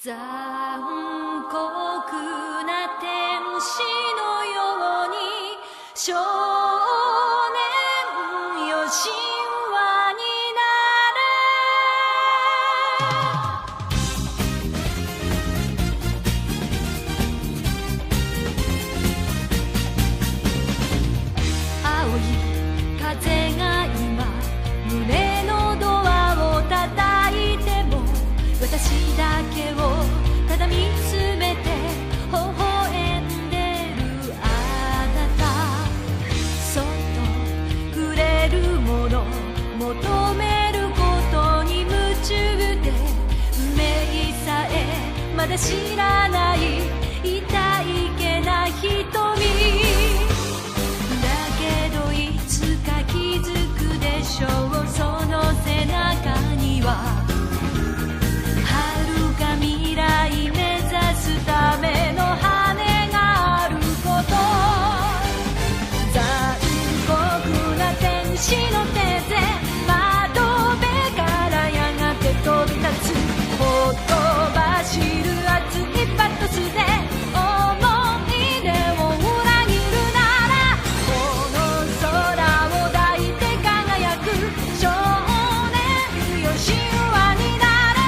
残酷な天使のように少年よ神話になれ青い風が今胸のドアを叩いても私だけをただ見つめて微笑んでるあなたそっと触れるもの求めることに夢中で運命さえまだ知らない痛いけな瞳だけどいつか気づくでしょうその背中には未来目指すための羽があること残酷な天使の手で窓辺からやがて飛び立つほとばしる熱いパトスで思い出を裏切るならこの空を抱いて輝く少年よ神話になれ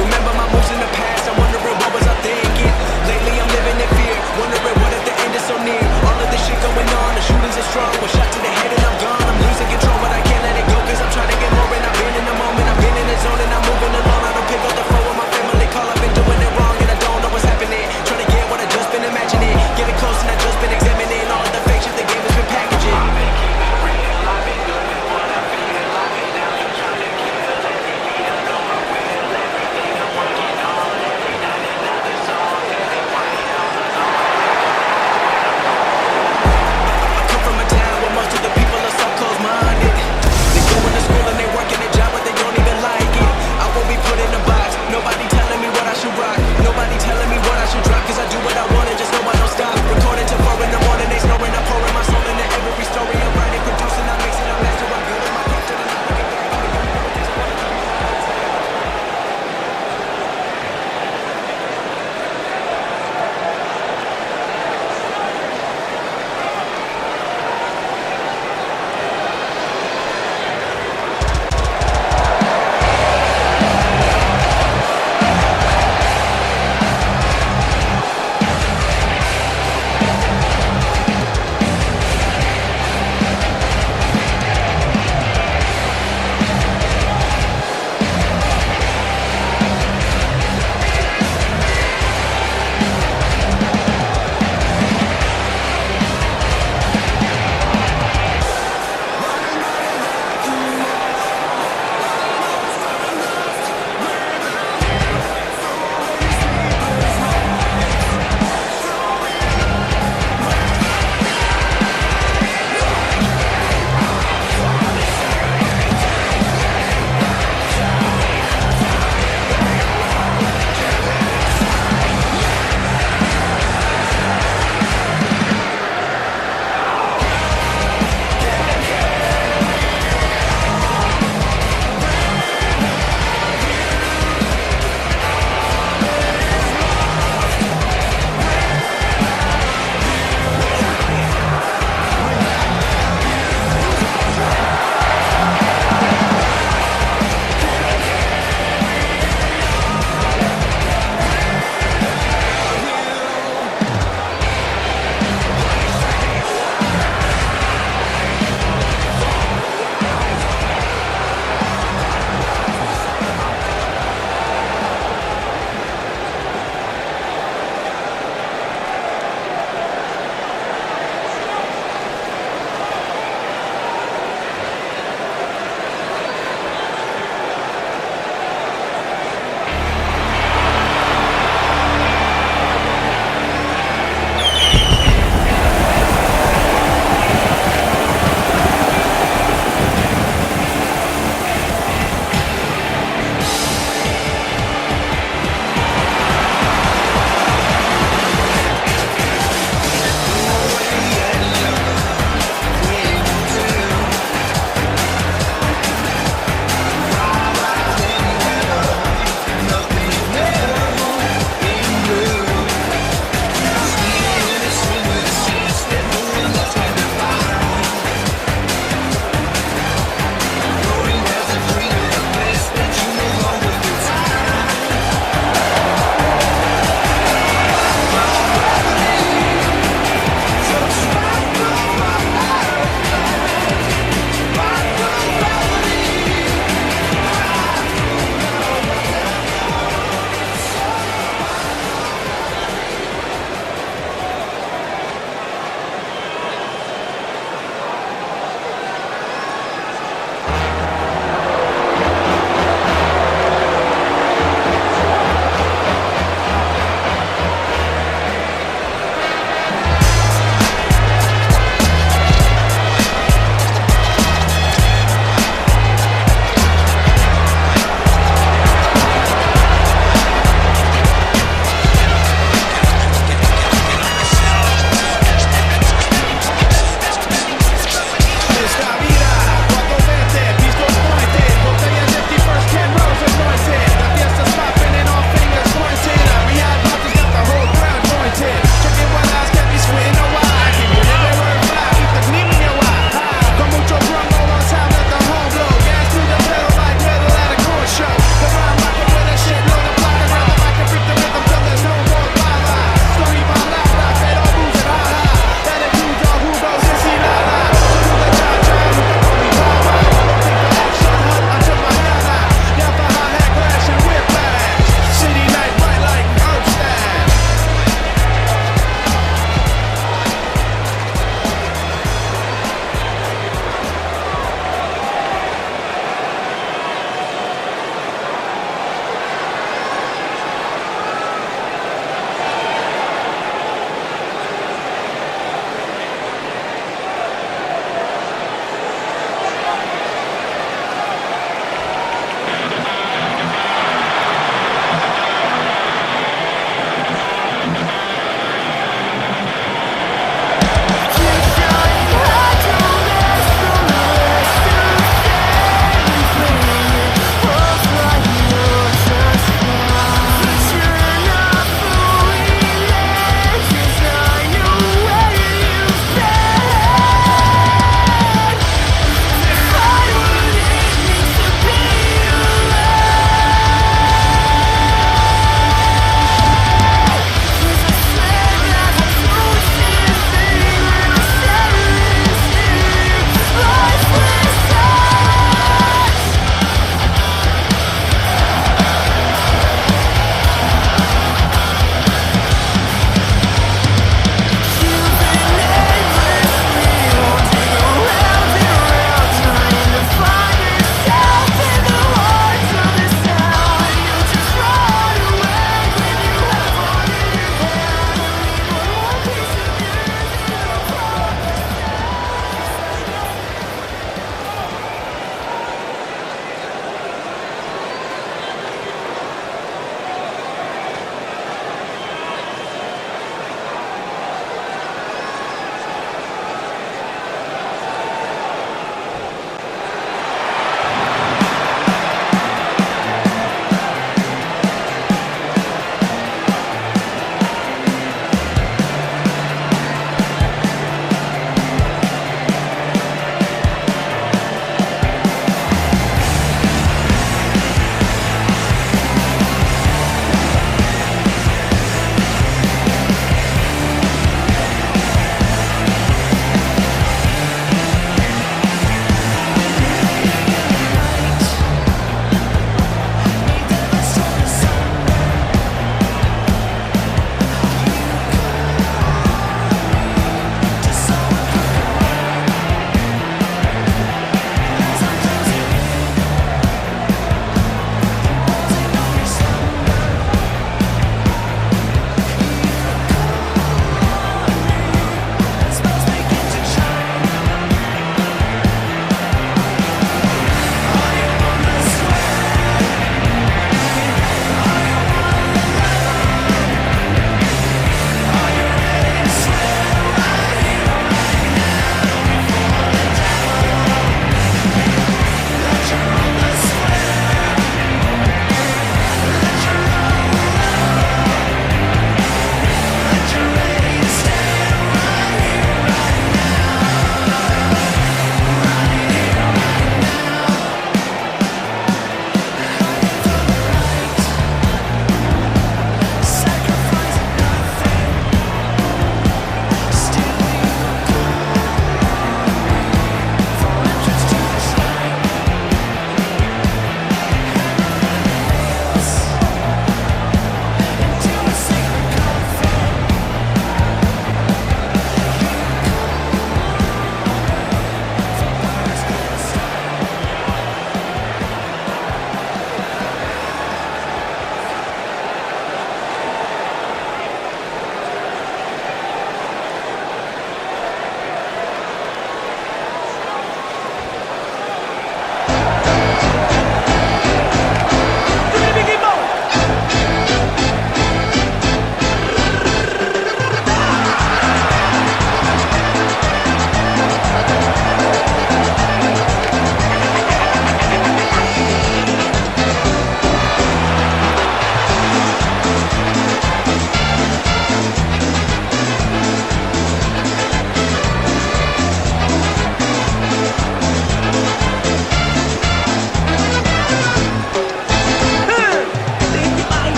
Remember my moves in the past, I'm wondering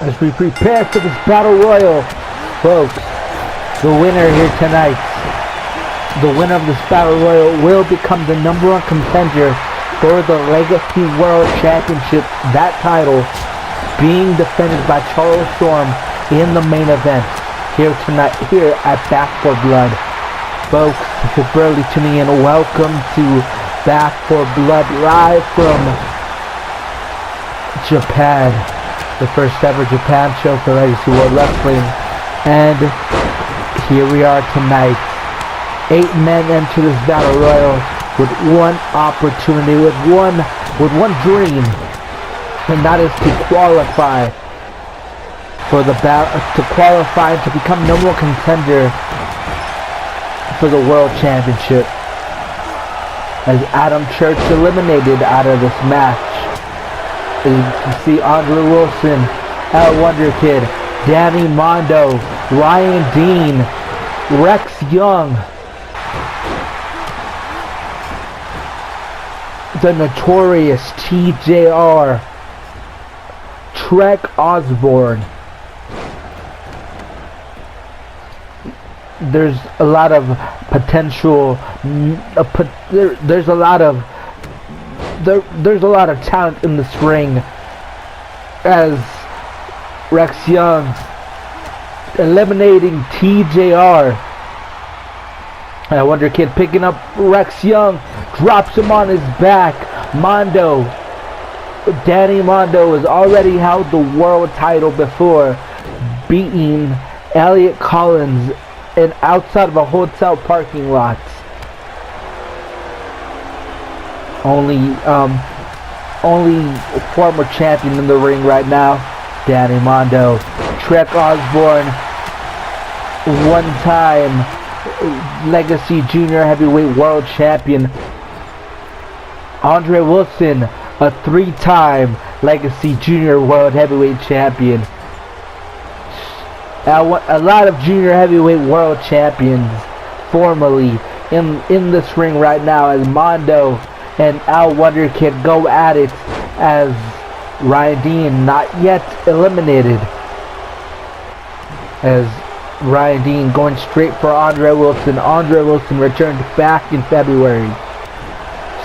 as we prepare for this battle royal, folks. The winner here tonight, the winner of this battle royal will become the #1 contender for the Legacy World Championship. That title being defended by Charles Storm in the main event here tonight, here at Back 4 Blood. Folks, if you're barely tuning in, welcome to Back 4 Blood, live from Japan, the first ever Japan show for Legacy World Wrestling. And here we are tonight. 8 men enter this battle royal with one opportunity, with one dream, and that is to qualify for the battle, to qualify to become #1 contender for the World Championship. As Adam Church eliminated out of this match. As you can see, Andre Wilson, El Wonder Kid, Danny Mondo, Ryan Dean, Rex Young, the notorious TJR, Trek Osborne. There's a lot of potential. There's a lot of talent in this ring, as Rex Young eliminating TJR. I Wonder Kid picking up Rex Young, drops him on his back. Mondo, Danny Mondo has already held the world title before, beating Elliot Collins and outside of a hotel parking lot. Only former champion in the ring right now, Danny Mondo. Trek Osborne, one-time Legacy Junior Heavyweight World Champion. Andre Wilson, a 3-time Legacy Junior World Heavyweight Champion. A lot of Junior Heavyweight World Champions formerly in this ring right now, as Mondo and Al Wonder Kid go at it, as Ryan Dean not yet eliminated, as Ryan Dean going straight for Andre Wilson. Andre Wilson returned back in February,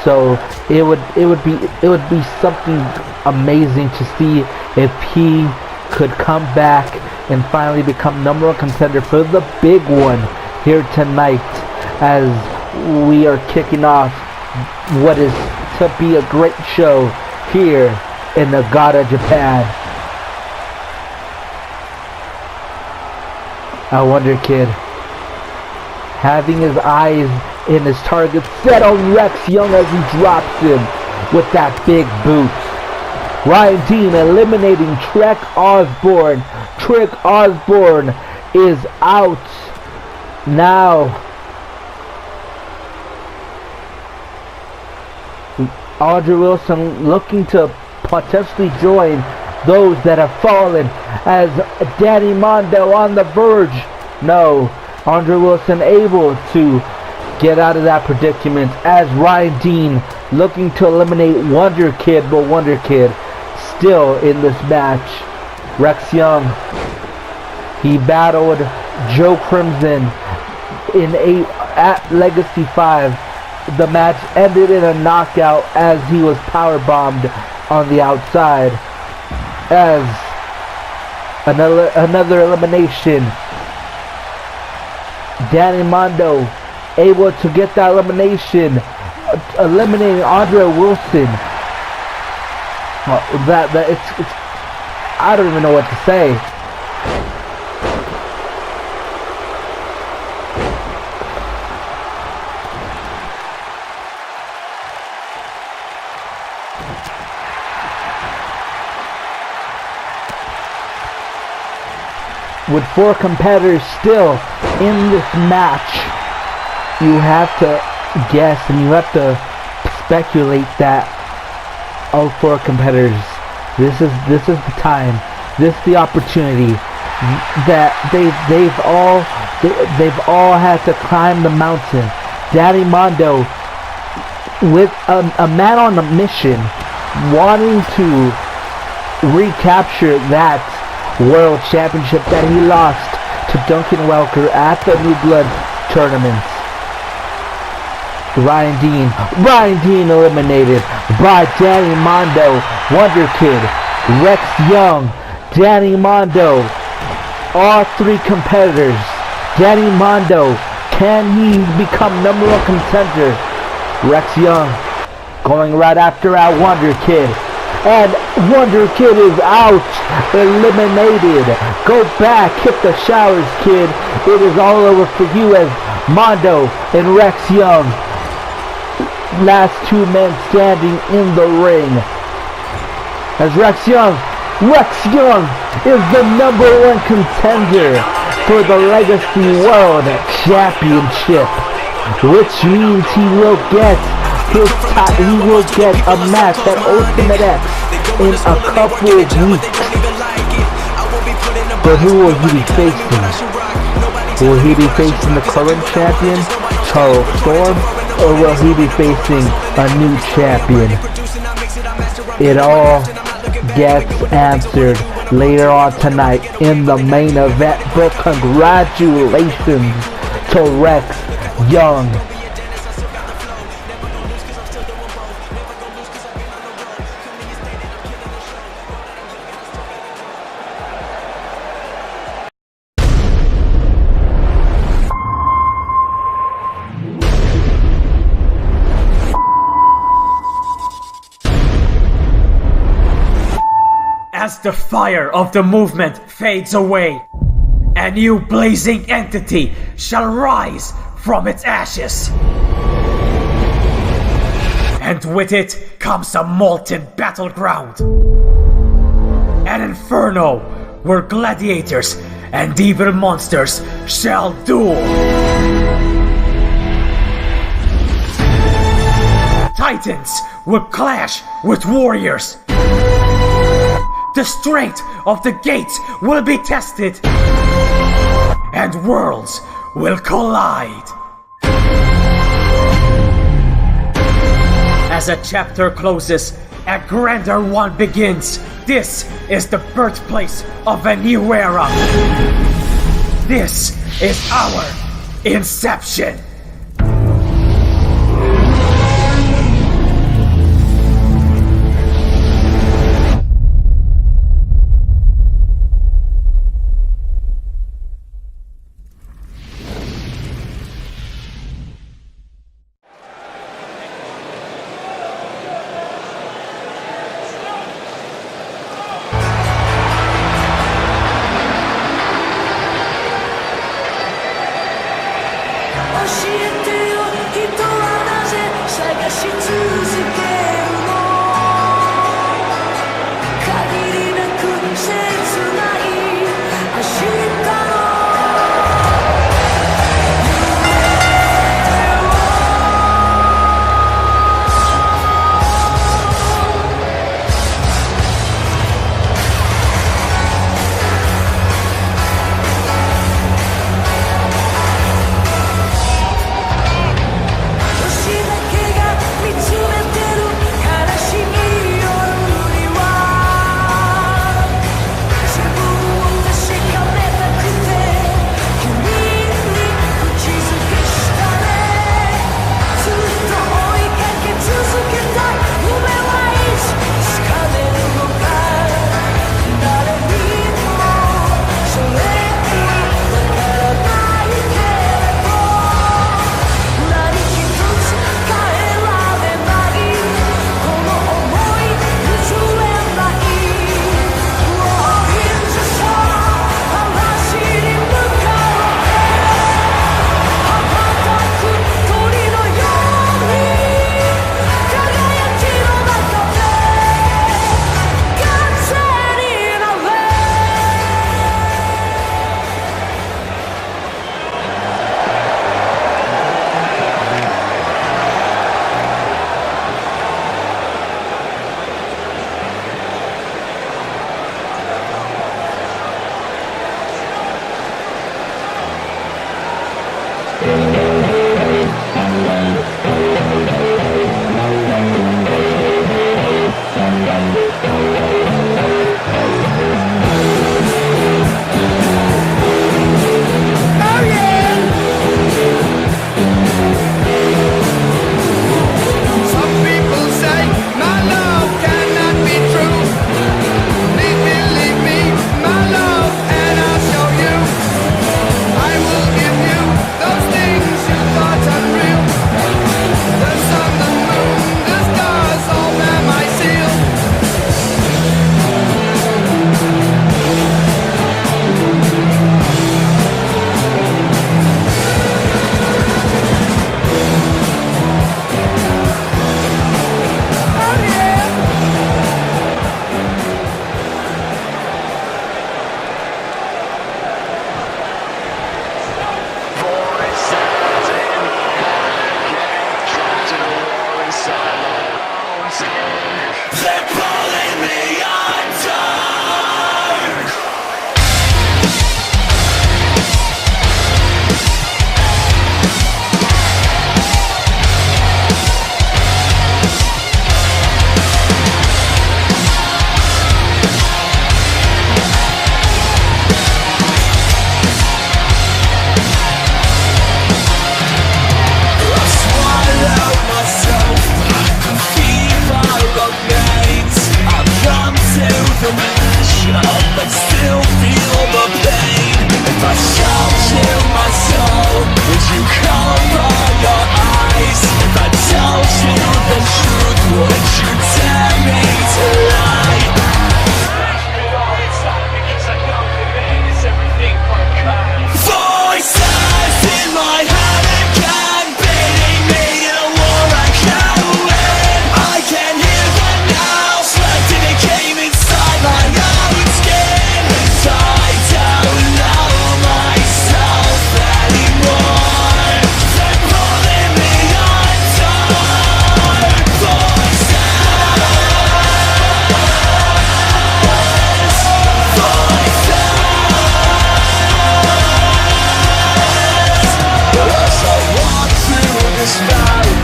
so it would be something amazing to see if he could come back and finally become #1 contender for the big one here tonight, as we are kicking off what is to be a great show here in Nagata, Japan. I Wonder Kid having his eyes and his target set on Rex Young as he drops him with that big boot. Ryan Dean eliminating Trek Osborne. Trek Osborne is out now. Andre Wilson looking to potentially join those that have fallen, as Danny Mondo on the verge. No, Andre Wilson able to get out of that predicament, as Ryan Dean looking to eliminate Wonder Kid, but Wonder Kid still in this match. Rex Young, he battled Joe Crimson at Legacy 5. The match ended in a knockout as he was powerbombed on the outside. As another elimination, Danny Mondo able to get that elimination, eliminating Andre Wilson. It's I don't even know what to say. With 4 competitors still in this match, you have to guess and you have to speculate that all 4 competitors, this is the time, this is the opportunity that they've all had to climb the mountain. Danny Mondo, with a man on a mission, wanting to recapture that World Championship that he lost to Duncan Welker at the New Blood tournaments. Ryan Dean eliminated by Danny Mondo, Wonder Kid, Rex Young, Danny Mondo, all three competitors. Danny Mondo, can he become number one contender? Rex Young going right after our Wonder Kid. And Wonder Kid is out, eliminated. Go back, hit the showers, kid. It is all over for you as Mondo and Rex Young, last two men standing in the ring. As Rex Young is the number one contender for the Legacy World Championship, which means he will get a match at Ultimate X in a couple of weeks. But who will he be facing? Will he be facing the current champion, Charles Storm, or will he be facing a new champion? It all gets answered later on tonight in the main event. But congratulations to Rex Young. As the fire of the movement fades away, a new blazing entity shall rise from its ashes. And with it comes a molten battleground. An inferno where gladiators and evil monsters shall duel. Titans will clash with warriors. The strength of the gates will be tested, and worlds will collide. As a chapter closes, a grander one begins. This is the birthplace of a new era. This is our inception. Oh, up but still feel the pain. If I shout you my soul, would you cover your eyes? If I told you the truth, would you dare me to lie? Voices in my head again, beating me in a war I can't win. I can hear the nails left in a cave inside my own skin. 'Cause I don't know myself anymore. They're pulling me under. As I walk through this valley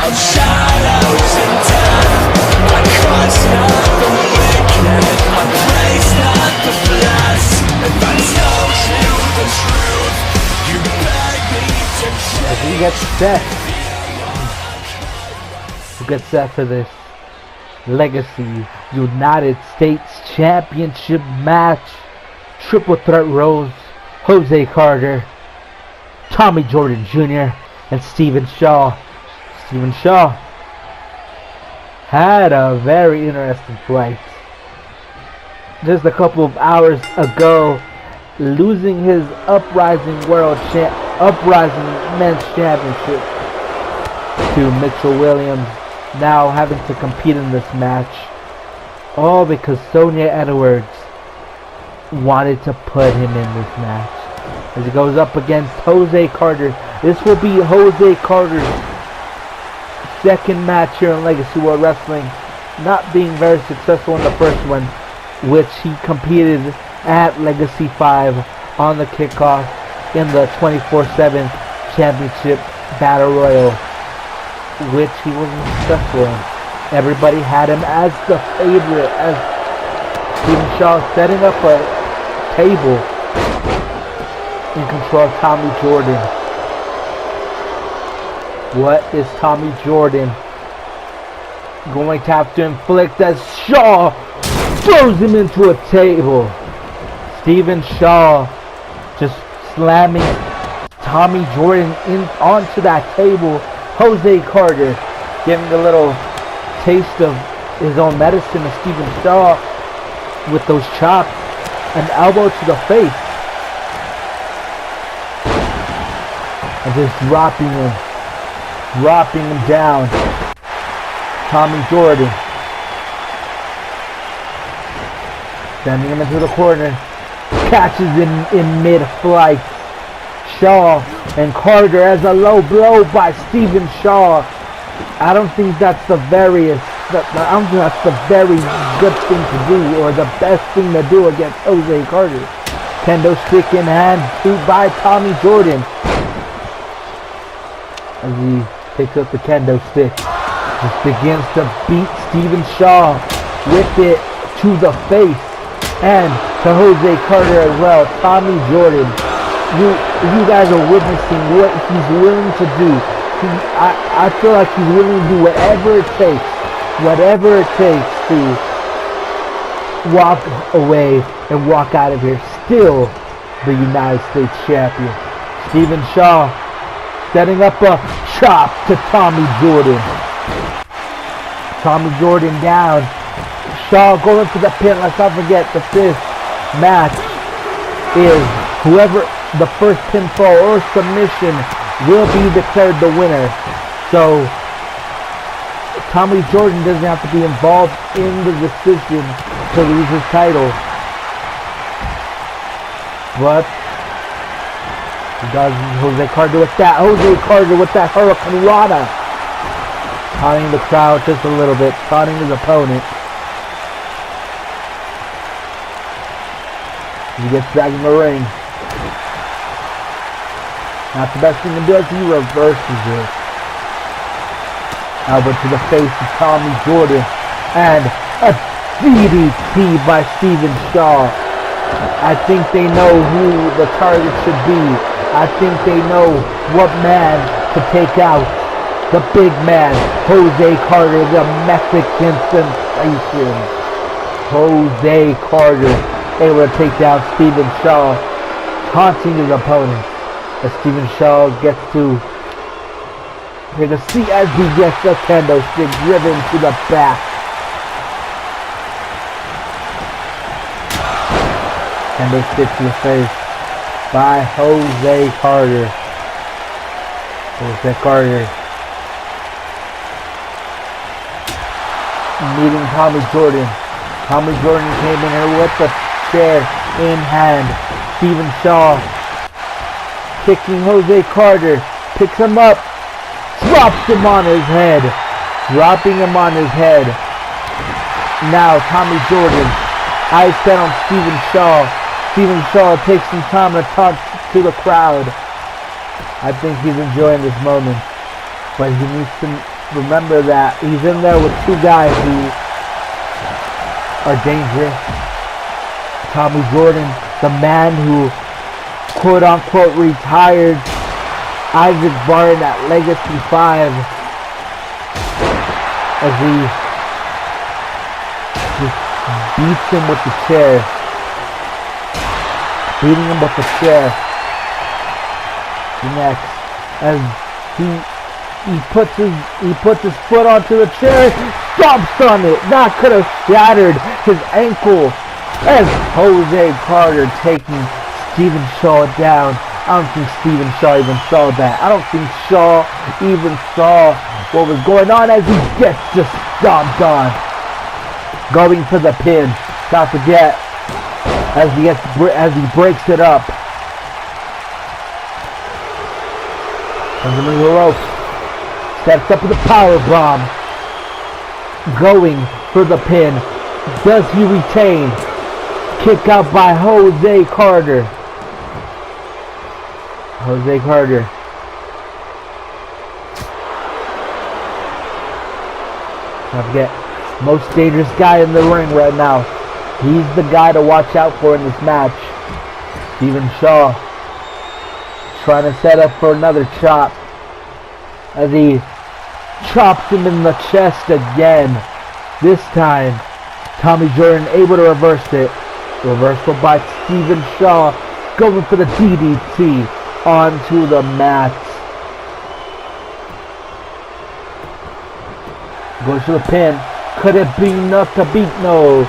of shadows and death, I curse not the wicked, I praise not the blessed. If I told you the truth, you beg me to As we get set. We get set for this Legacy United States Championship match. Triple threat roles. Jose Carter, Tommy Jordan Jr., and Stephen Shaw. Stephen Shaw had a very interesting fight. Just a couple of hours ago, losing his Uprising Men's Championship to Mitchell Williams. Now having to compete in this match, all because Sonya Edwards wanted to put him in this match. As he goes up against Jose Carter. This will be Jose Carter's second match here in Legacy World Wrestling, not being very successful in the first one, which he competed at Legacy 5 on the kickoff in the 24/7 Championship Battle Royal, which he wasn't successful in. Everybody had him as the favorite, as Stephen Shaw setting up a table in control of Tommy Jordan. What is Tommy Jordan going to have to inflict as Shaw throws him into a table? Stephen Shaw just slamming Tommy Jordan onto that table. Jose Carter getting a little taste of his own medicine as Stephen Shaw with those chops, an elbow to the face, and just dropping him down. Tommy Jordan sending him into the corner, catches him in mid-flight. Shaw and Carter as a low blow by Stephen Shaw. I don't think that's the very good thing to do, or the best thing to do against Jose Carter. Kendo stick in hand, boot by Tommy Jordan. As he picks up the kendo stick, just begins to beat Stephen Shaw with it to the face and to Jose Carter as well. Tommy Jordan, you guys are witnessing what he's willing to do. I feel like he's willing to do whatever it takes to walk away and walk out of here still the United States champion. Stephen Shaw setting up a chop to Tommy Jordan. Tommy Jordan down. Shaw going to the pin. Let's not forget that this match is whoever the first pinfall or submission will be declared the winner. So Tommy Jordan doesn't have to be involved in the decision to lose his title. But he does Jose Carter with that. Jose Carter with that Hurricane Rana. Taunting the crowd just a little bit. Taunting his opponent. He gets dragged in the ring. Not the best thing to do is he reverses it. Elbow to the face of Tommy Jordan. And a DDT by Stephen Shaw. I think they know who the target should be. I think they know what man to take out. The big man, Jose Carter, the Mexican sensation. Jose Carter able to take down Stephen Shaw, taunting his opponent. As Stephen Shaw gets to take a seat as he gets the kendo stick driven to the back. Kendo stick to the face by Jose Carter. Jose Carter meeting Tommy Jordan. Tommy Jordan came in here with the chair in hand. Stephen Shaw kicking Jose Carter, picks him up, drops him on his head, dropping him on his head. Now Tommy Jordan eyes set on Stephen Shaw. Stephen Shaw takes some time to talk to the crowd. I think he's enjoying this moment, but he needs to remember that he's in there with two guys who are dangerous. Tommy Jordan, the man who quote-unquote retired Isaac Barton at Legacy 5 as he just beats him with the chair. Beating him with the chair. Next, as he puts his foot onto the chair, stomps on it. That could have shattered his ankle. As Jose Carter taking Stephen Shaw down. I don't think Stephen Shaw even saw that. I don't think Shaw even saw what was going on as he gets just stomped on. Going for the pin. Don't forget, as he breaks it up. Comes into the rope. Steps up with a power bomb. Going for the pin. Does he retain? Kick out by Jose Carter. Jose Carter. Don't forget, most dangerous guy in the ring right now. He's the guy to watch out for in this match. Stephen Shaw trying to set up for another chop as he chops him in the chest again. This time, Tommy Jordan able to reverse it. Reversal by Stephen Shaw, going for the DDT onto the mats. Goes to the pin. Could it be enough to beat? No.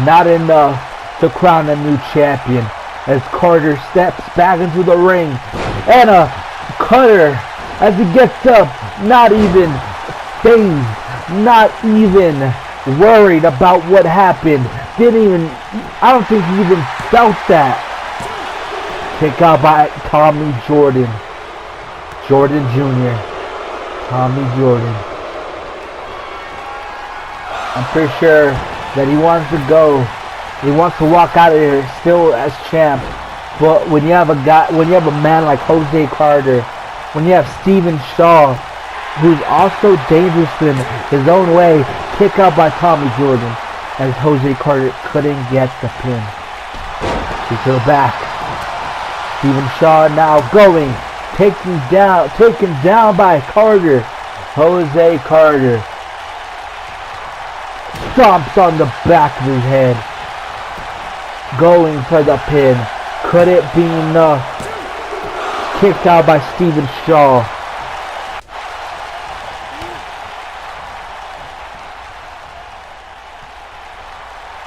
Not enough to crown a new champion. As Carter steps back into the ring. And a cutter as he gets up. Not even phased. Not even worried about what happened. I don't think he even felt that. Kick out by Tommy Jordan. Jordan Jr. Tommy Jordan. I'm pretty sure that he wants to go. He wants to walk out of here still as champ. But when you have a man like Jose Carter, when you have Stephen Shaw, who's also dangerous in his own way, kick out by Tommy Jordan, as Jose Carter couldn't get the pin. He to the back. Stephen Shaw now going, taken down by Carter. Jose Carter stomps on the back of his head, going for the pin. Could it be enough? Kicked out by Stephen Shaw.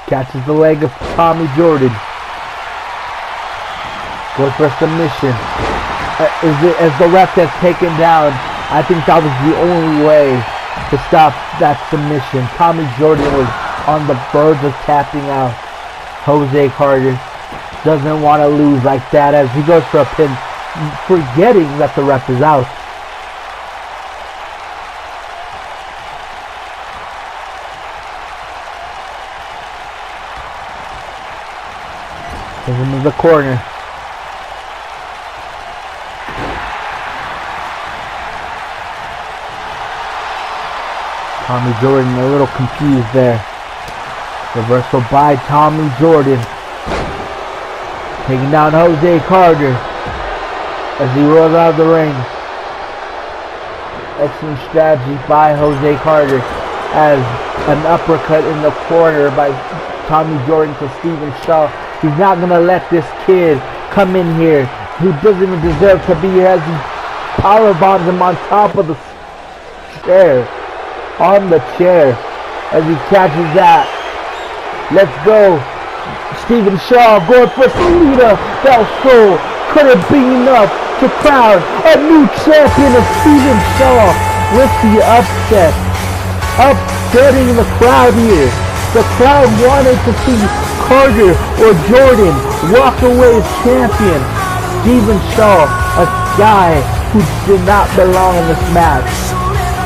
Catches the leg of Tommy Jordan. Goes for a submission. As the ref gets taken down, I think that was the only way to stop that submission. Tommy Jordan was on the verge of tapping out. Jose Carter doesn't want to lose like that as he goes for a pin, forgetting that the ref is out. Takes him to the corner. Tommy Jordan a little confused there. Reversal by Tommy Jordan. Taking down Jose Carter as he rolls out of the ring. Excellent strategy by Jose Carter as an uppercut in the corner by Tommy Jordan to Steven Shaw. He's not going to let this kid come in here who doesn't even deserve to be here as he power bombs him on top of the chair. On the chair as he catches that. Let's go. Steven Shaw going for Salida Del Sol. Couldn't be enough to crown a new champion of Steven Shaw with the upset. Upsetting the crowd here. The crowd wanted to see Carter or Jordan walk away as champion. Steven Shaw, a guy who did not belong in this match,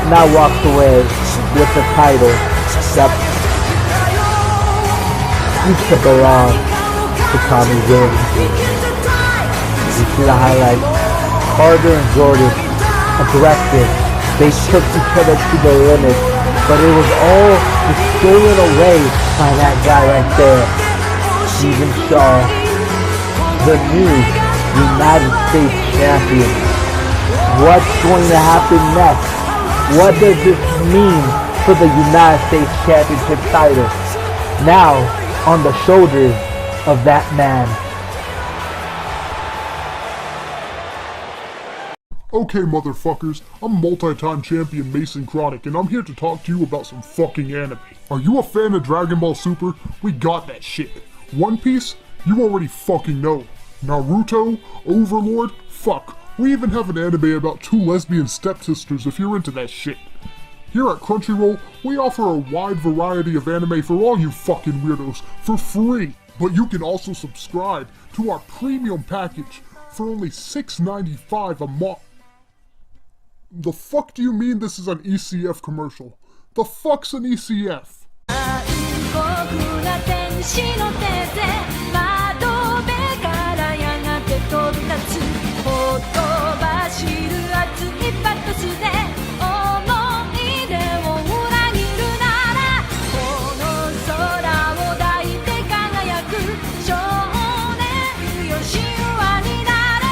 now walks away with the title that used to belong to Tommy Jordan. You see the highlights. Carter and Jordan, aggressive. They took each other to the limit, but it was all stolen away by that guy right there. Steven Shaw, the new United States champion. What's going to happen next? What does this mean for the United States Championship title? Now on the shoulders of that man. Okay, motherfuckers, I'm multi-time champion Mason Chronic, and I'm here to talk to you about some fucking anime. Are you a fan of Dragon Ball Super? We got that shit. One Piece? You already fucking know. Naruto? Overlord? Fuck. We even have an anime about two lesbian stepsisters if you're into that shit. Here at Crunchyroll, we offer a wide variety of anime for all you fucking weirdos for free. But you can also subscribe to our premium package for only $6.95 a month. The fuck do you mean this is an ECF commercial? The fuck's an ECF? 残酷な天使の手で窓辺からやがて飛び立つほとばしる熱いパトスで思い出を裏切るならこの空を抱いて輝く少年よ神話になれ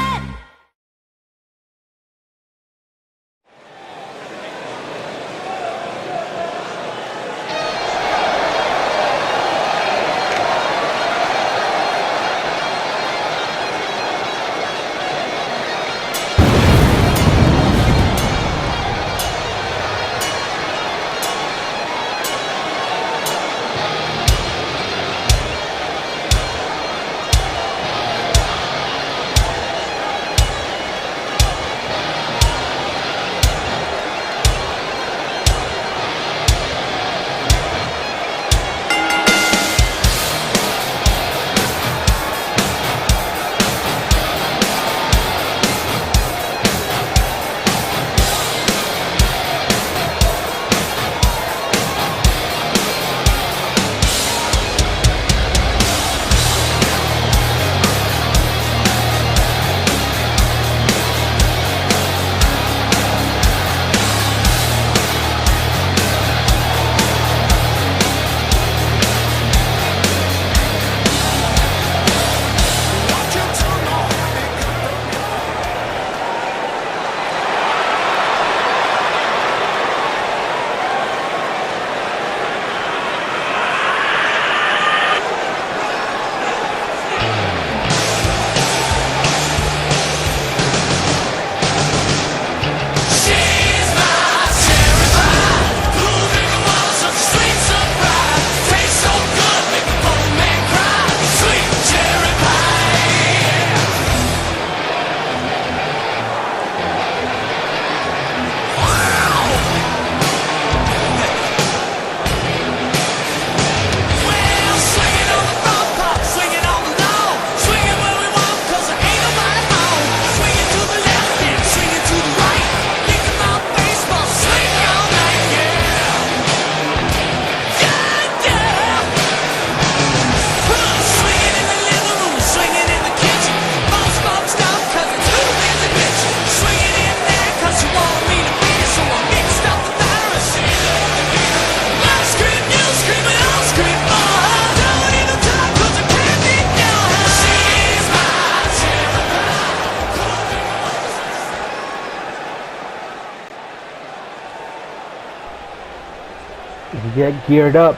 Get geared up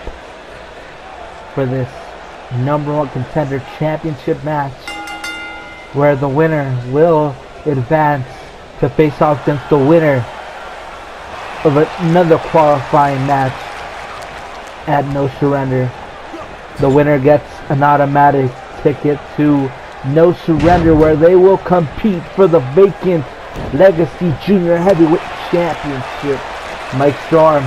for this number one contender championship match, where the winner will advance to face off against the winner of another qualifying match at No Surrender. The winner gets an automatic ticket to No Surrender, where they will compete for the vacant Legacy Junior Heavyweight Championship. Mike Storm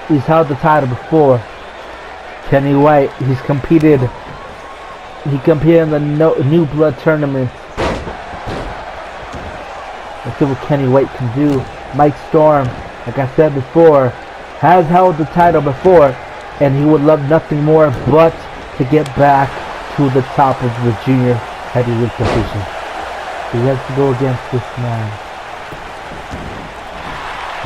he's held the title before. Kenny White, he competed in the New Blood tournament. Let's see what Kenny White can do. Mike Storm, like I said before, has held the title before, and he would love nothing more but to get back to the top of the junior heavyweight division. He has to go against this man.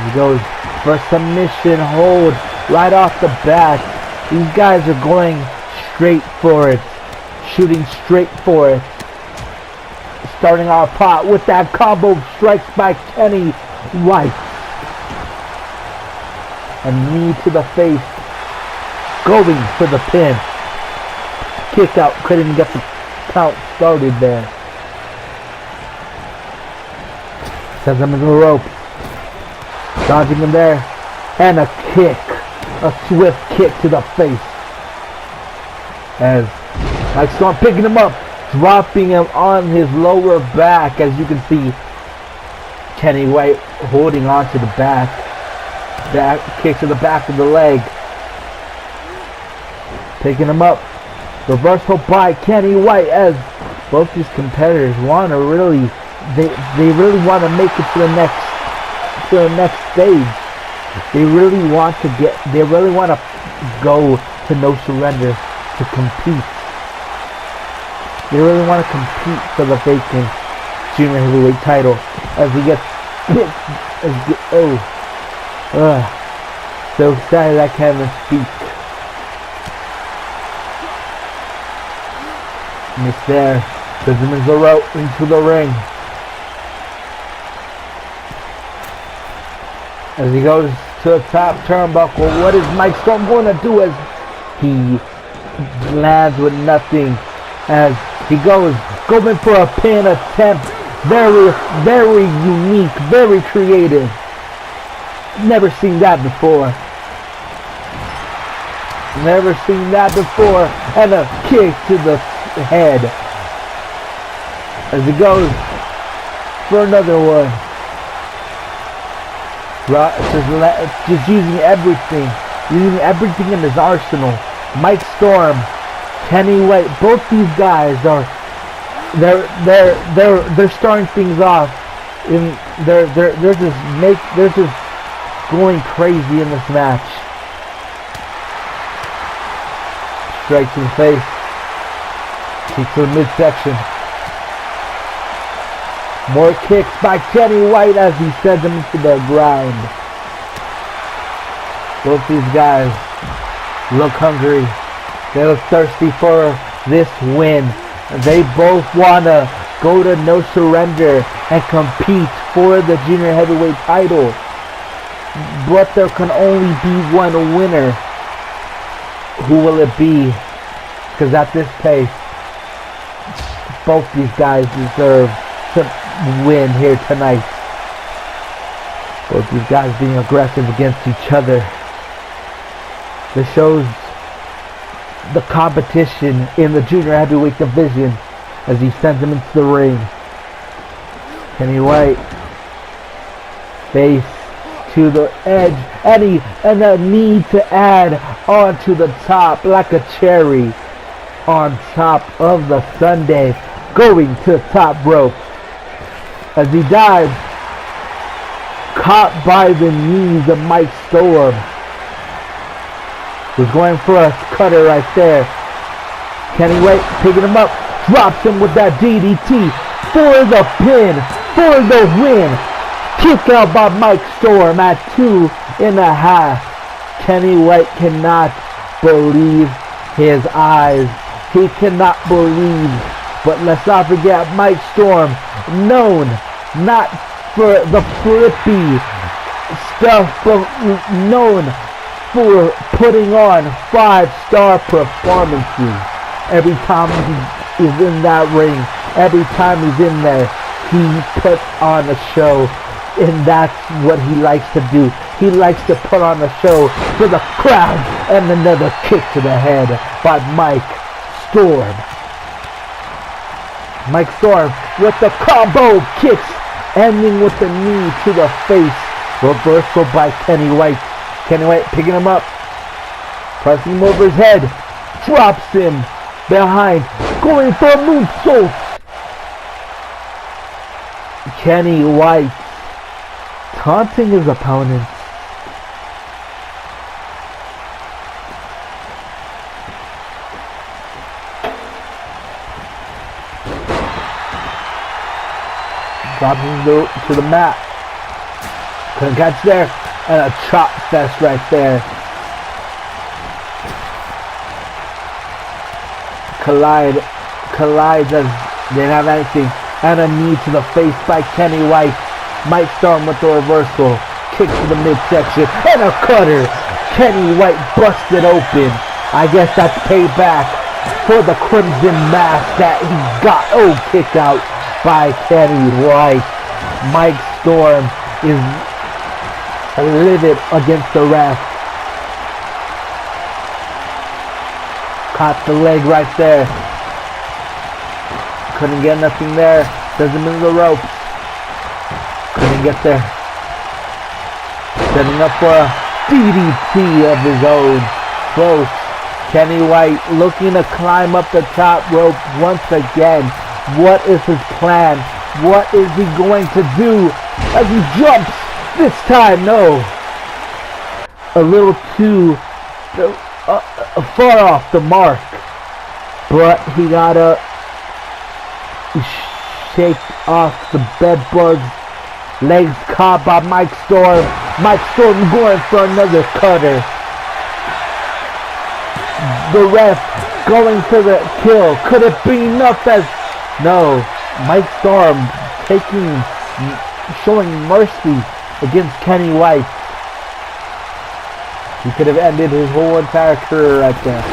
He goes for a submission hold right off the bat. These guys are going straight for it, shooting straight for it. Starting our pot with that combo strikes by Kenny White. A knee to the face. Going for the pin. Kick out, couldn't get the count started there. Sends him into the rope. Dodging him there. And a kick. A swift kick to the face. As Mike Storm picking him up. Dropping him on his lower back. As you can see, Kenny White holding on to the back. That kick to the back of the leg. Picking him up. Reversal by Kenny White, as both these competitors want to really, they really want to make it to the next stage. They really want to go to No Surrender to compete. They really want to compete for the vacant junior heavyweight title. As he gets hit, so excited I can't even speak. Missed there. Sends him into the ring. As he goes to the top turnbuckle, what is Mike Storm going to do as he lands with nothing? As he going for a pin attempt. Very, very unique, very creative. Never seen that before. Never seen that before. And a kick to the head. As he goes for another one. Just using everything in his arsenal. Mike Storm, Kenny White, both these guys are they're starting things off. They're just going crazy in this match. Straight to the face. Kick to the midsection. More kicks by Kenny White as he sends him into the ground. Both these guys look hungry. They look thirsty for this win. They both want to go to No Surrender and compete for the junior heavyweight title. But there can only be one winner. Who will it be? Because at this pace, both these guys deserve to win here tonight. Both these guys being aggressive against each other. This shows the competition in the junior heavyweight division as he sends him into the ring. Kenny White face to the edge, and a knee to add onto the top like a cherry on top of the sundae, going to the top rope as he dives, caught by the knees of Mike Storm, who's going for a cutter right there. Kenny White picking him up, drops him with that DDT for the pin, for the win. Kick out by Mike Storm at 2.5. Kenny White cannot believe his eyes. He cannot believe. But let's not forget Mike Storm, known not for the flippy stuff, but known for putting on 5-star performances. Every time he is in that ring, every time he's in there, he puts on a show. And that's what he likes to do. He likes to put on a show for the crowd. And another kick to the head by Mike Storm. Mike Storm with the combo kicks, ending with the knee to the face. Reversal by Kenny White. Kenny White picking him up, pressing him over his head, drops him behind, going for a moonsault. Kenny White taunting his opponent. Drops him to the mat. Couldn't catch there. And a chop fest right there. Collides as they didn't have anything. And a knee to the face by Kenny White. Mike Storm with the reversal. Kick to the midsection. And a cutter. Kenny White busted open. I guess that's payback for the Crimson Mask that he got. Oh, kick out by Kenny White. Mike Storm is livid against the ref. Caught the leg right there. Couldn't get nothing there. Doesn't move the ropes. Couldn't get there. Setting up for a DDT of his own. Close. Kenny White looking to climb up the top rope once again. What is his plan? What is he going to do as he jumps? This time, no. A little too far off the mark. But he gotta shake off the bed bugs. Legs caught by Mike Storm. Mike Storm going for another cutter. The ref going for the kill. Could it be enough as... No. Mike Storm showing mercy against Kenny White. He could have ended his whole entire career right there.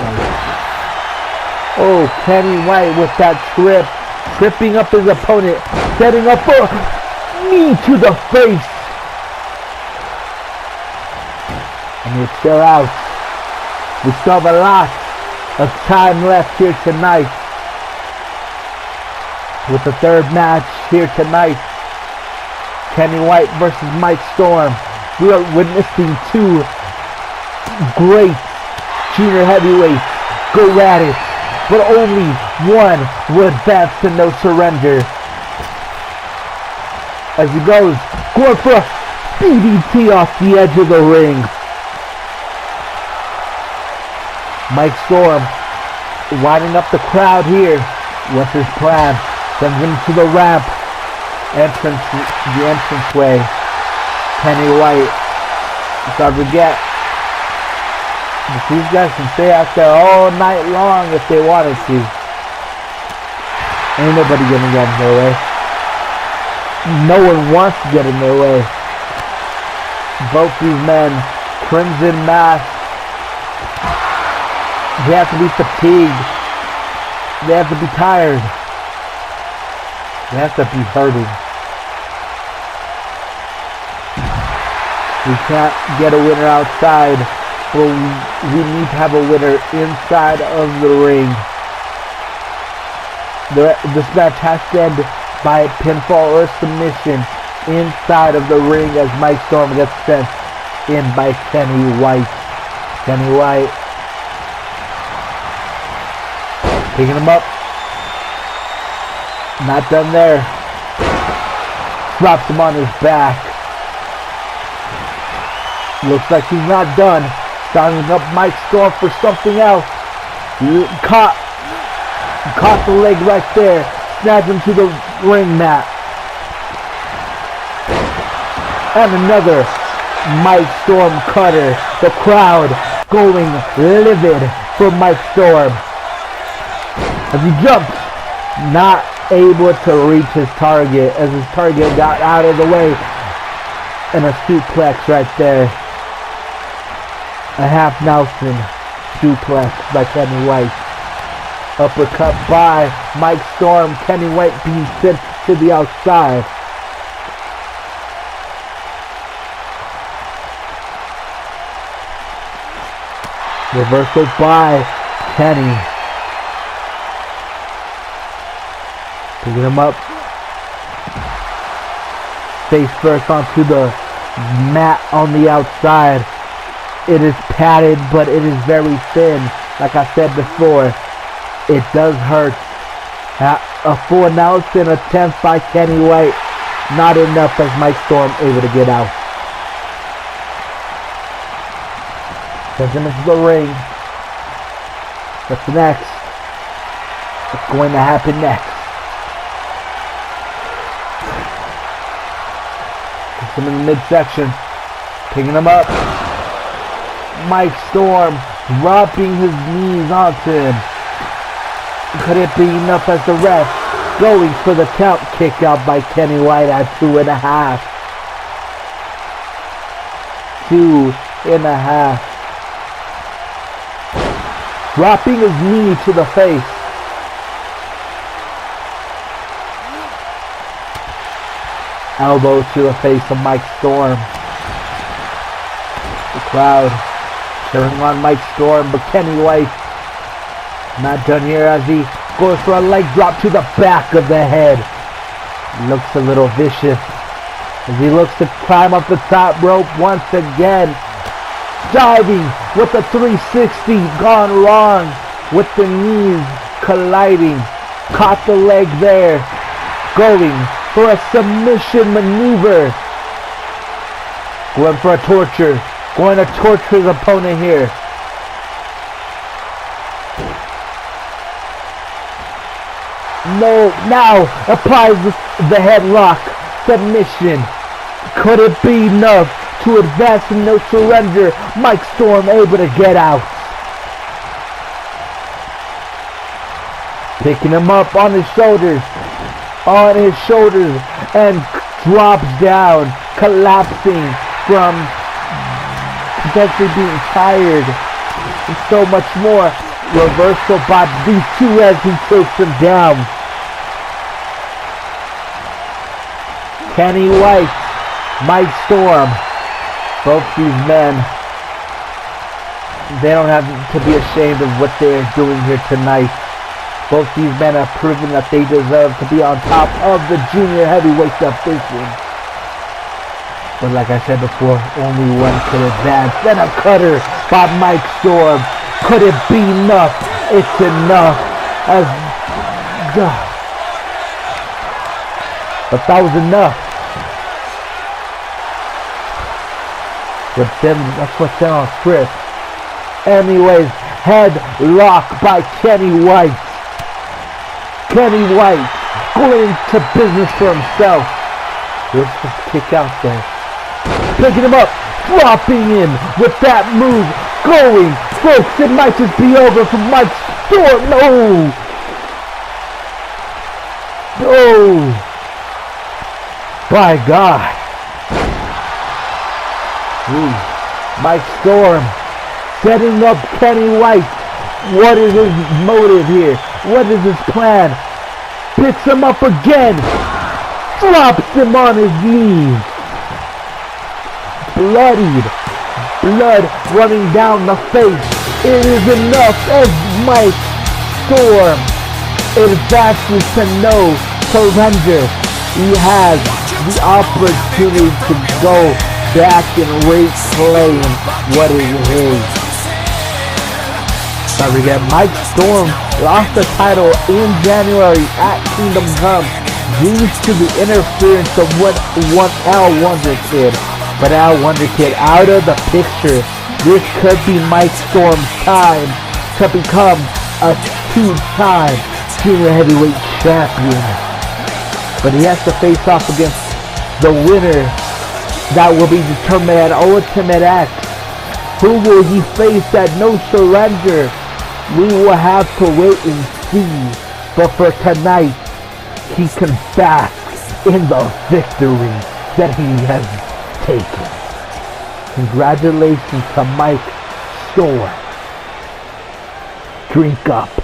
Oh, Kenny White with that trip. Tripping up his opponent. Setting up a knee to the face. And we're still out. We still have a lot of time left here tonight. With the third match here tonight. Kenny White versus Mike Storm. We are witnessing two great junior heavyweights go at it, but only one will advance to no surrender. As he goes, going for a DDT off the edge of the ring. Mike Storm winding up the crowd here. What's his plan? Sends him to the ramp. The entranceway. Kenny White. Don't forget. These guys can stay out there all night long if they wanted to. Ain't nobody gonna get in their way. No one wants to get in their way. Both these men, Crimson Mask, they have to be fatigued. They have to be tired. They have to be hurting. We can't get a winner outside, but we need to have a winner inside of the ring. This match has to end by pinfall or submission inside of the ring as Mike Storm gets sent in by Kenny White. Kenny White picking him up. Not done there. Drops him on his back. Looks like he's not done. Starting up Mike Storm for something else. Caught the leg right there. Snags him to the ring mat. And another Mike Storm cutter. The crowd going livid for Mike Storm. As he jumps, not able to reach his target as his target got out of the way. And a suplex right there. A half Nelson suplex by Kenny White. Uppercut by Mike Storm. Kenny White being sent to the outside. Reversal by Kenny. Picking him up. Face first onto the mat on the outside. It is padded, but it is very thin. Like I said before, it does hurt. A full Nelson attempt by Kenny White. Not enough as Mike Storm able to get out. Sends him into the ring. What's next? What's going to happen next? Gets him in the midsection. Picking him up. Mike Storm dropping his knees onto him. Could it be enough as the ref going for the count? Kick out by Kenny White at 2.5. 2.5. Dropping his knee to the face. Elbow to the face of Mike Storm. The crowd cheering on Mike Storm, but Kenny White not done here as he goes for a leg drop to the back of the head. Looks a little vicious as he looks to climb up the top rope once again. Diving with the 360, gone wrong with the knees colliding. Caught the leg there. Going for a submission maneuver. Going for a torture. Going to torture his opponent here. No, now applies the headlock. Submission. Could it be enough to advance and no surrender? Mike Storm able to get out. Picking him up on his shoulders. On his shoulders. And drops down. Collapsing from potentially being tired. And so much more. Reversal by these two as he takes him down. Kenny White. Mike Storm. Both these men, they don't have to be ashamed of what they're doing here tonight. Both these men have proven that they deserve to be on top of the junior heavyweight division. But like I said before, only one could advance. Then a cutter by Mike Storm. Could it be enough? It's enough. But that was enough. But then that's what's on script. Anyways, headlock by Kenny White. Kenny White going to business for himself. Here's the kick out there. Picking him up, dropping in with that move. Going, folks, it might just be over for Mike Storm. No. Oh. By God. Ooh. Mike Storm setting up Kenny White. What is his motive here? What is his plan? Picks him up again. Drops him on his knees. Bloodied. Blood running down the face. It is enough as Mike Storm advances to no surrender. He has the opportunity to go back and reclaim what is his. Don't forget, Mike Storm lost the title in January at Kingdom Come due to the interference of one Al Wonder Kid. But Al Wonder Kid out of the picture. This could be Mike Storm's time to become a two-time junior heavyweight champion. But he has to face off against the winner. That will be determined at Ultimate X. Who will he face at No Surrender? We will have to wait and see. But for tonight, he can bask in the victory that he has taken. Congratulations to Mike shore. Drink up.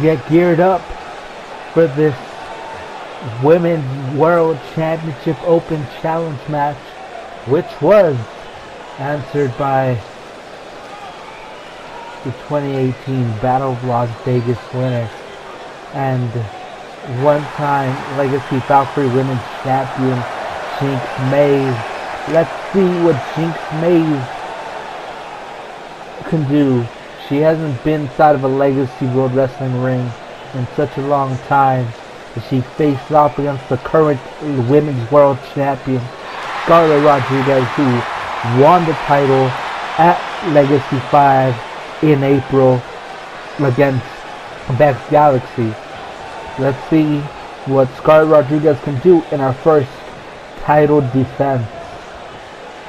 Get geared up for this Women's World Championship Open Challenge match, which was answered by the 2018 Battle of Las Vegas winner and one-time Legacy Valkyrie Women's Champion Jinx Mays. Let's see what Jinx Mays can do. She hasn't been inside of a Legacy World Wrestling ring in such a long time. She faced off against the current Women's World Champion, Scarlett Rodriguez, who won the title at Legacy 5 in April against Bex Galaxy. Let's see what Scarlett Rodriguez can do in our first title defense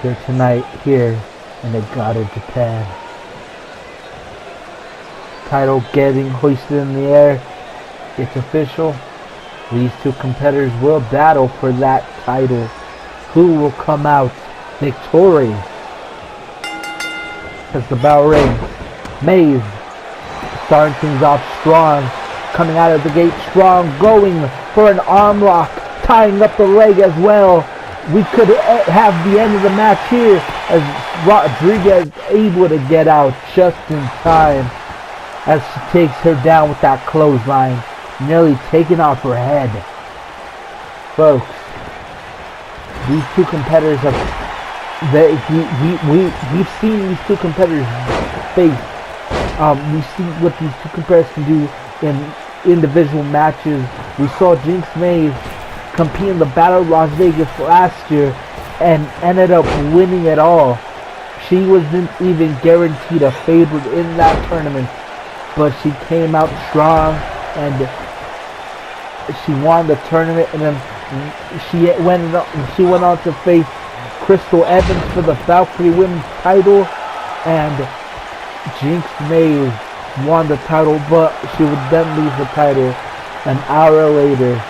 here tonight here in Nagata, Japan. Title getting hoisted in the air. It's official. These two competitors will battle for that title. Who will come out victorious? As the bell rings, Mays starting things off strong, coming out of the gate strong, going for an arm lock, tying up the leg as well. We could have the end of the match here as Rodriguez able to get out just in time as she takes her down with that clothesline, nearly taking off her head. Folks, these two competitors have we've seen these two competitors face. We see what these two competitors can do in individual matches. We saw Jinx Maeve compete in the Battle of Las Vegas last year and ended up winning it all. She wasn't even guaranteed a favorite in that tournament, but she came out strong and she won the tournament, and then she went on to face Crystal Evans for the Valkyrie Women's title, and Jinx Maeve won the title, but she would then lose the title an hour later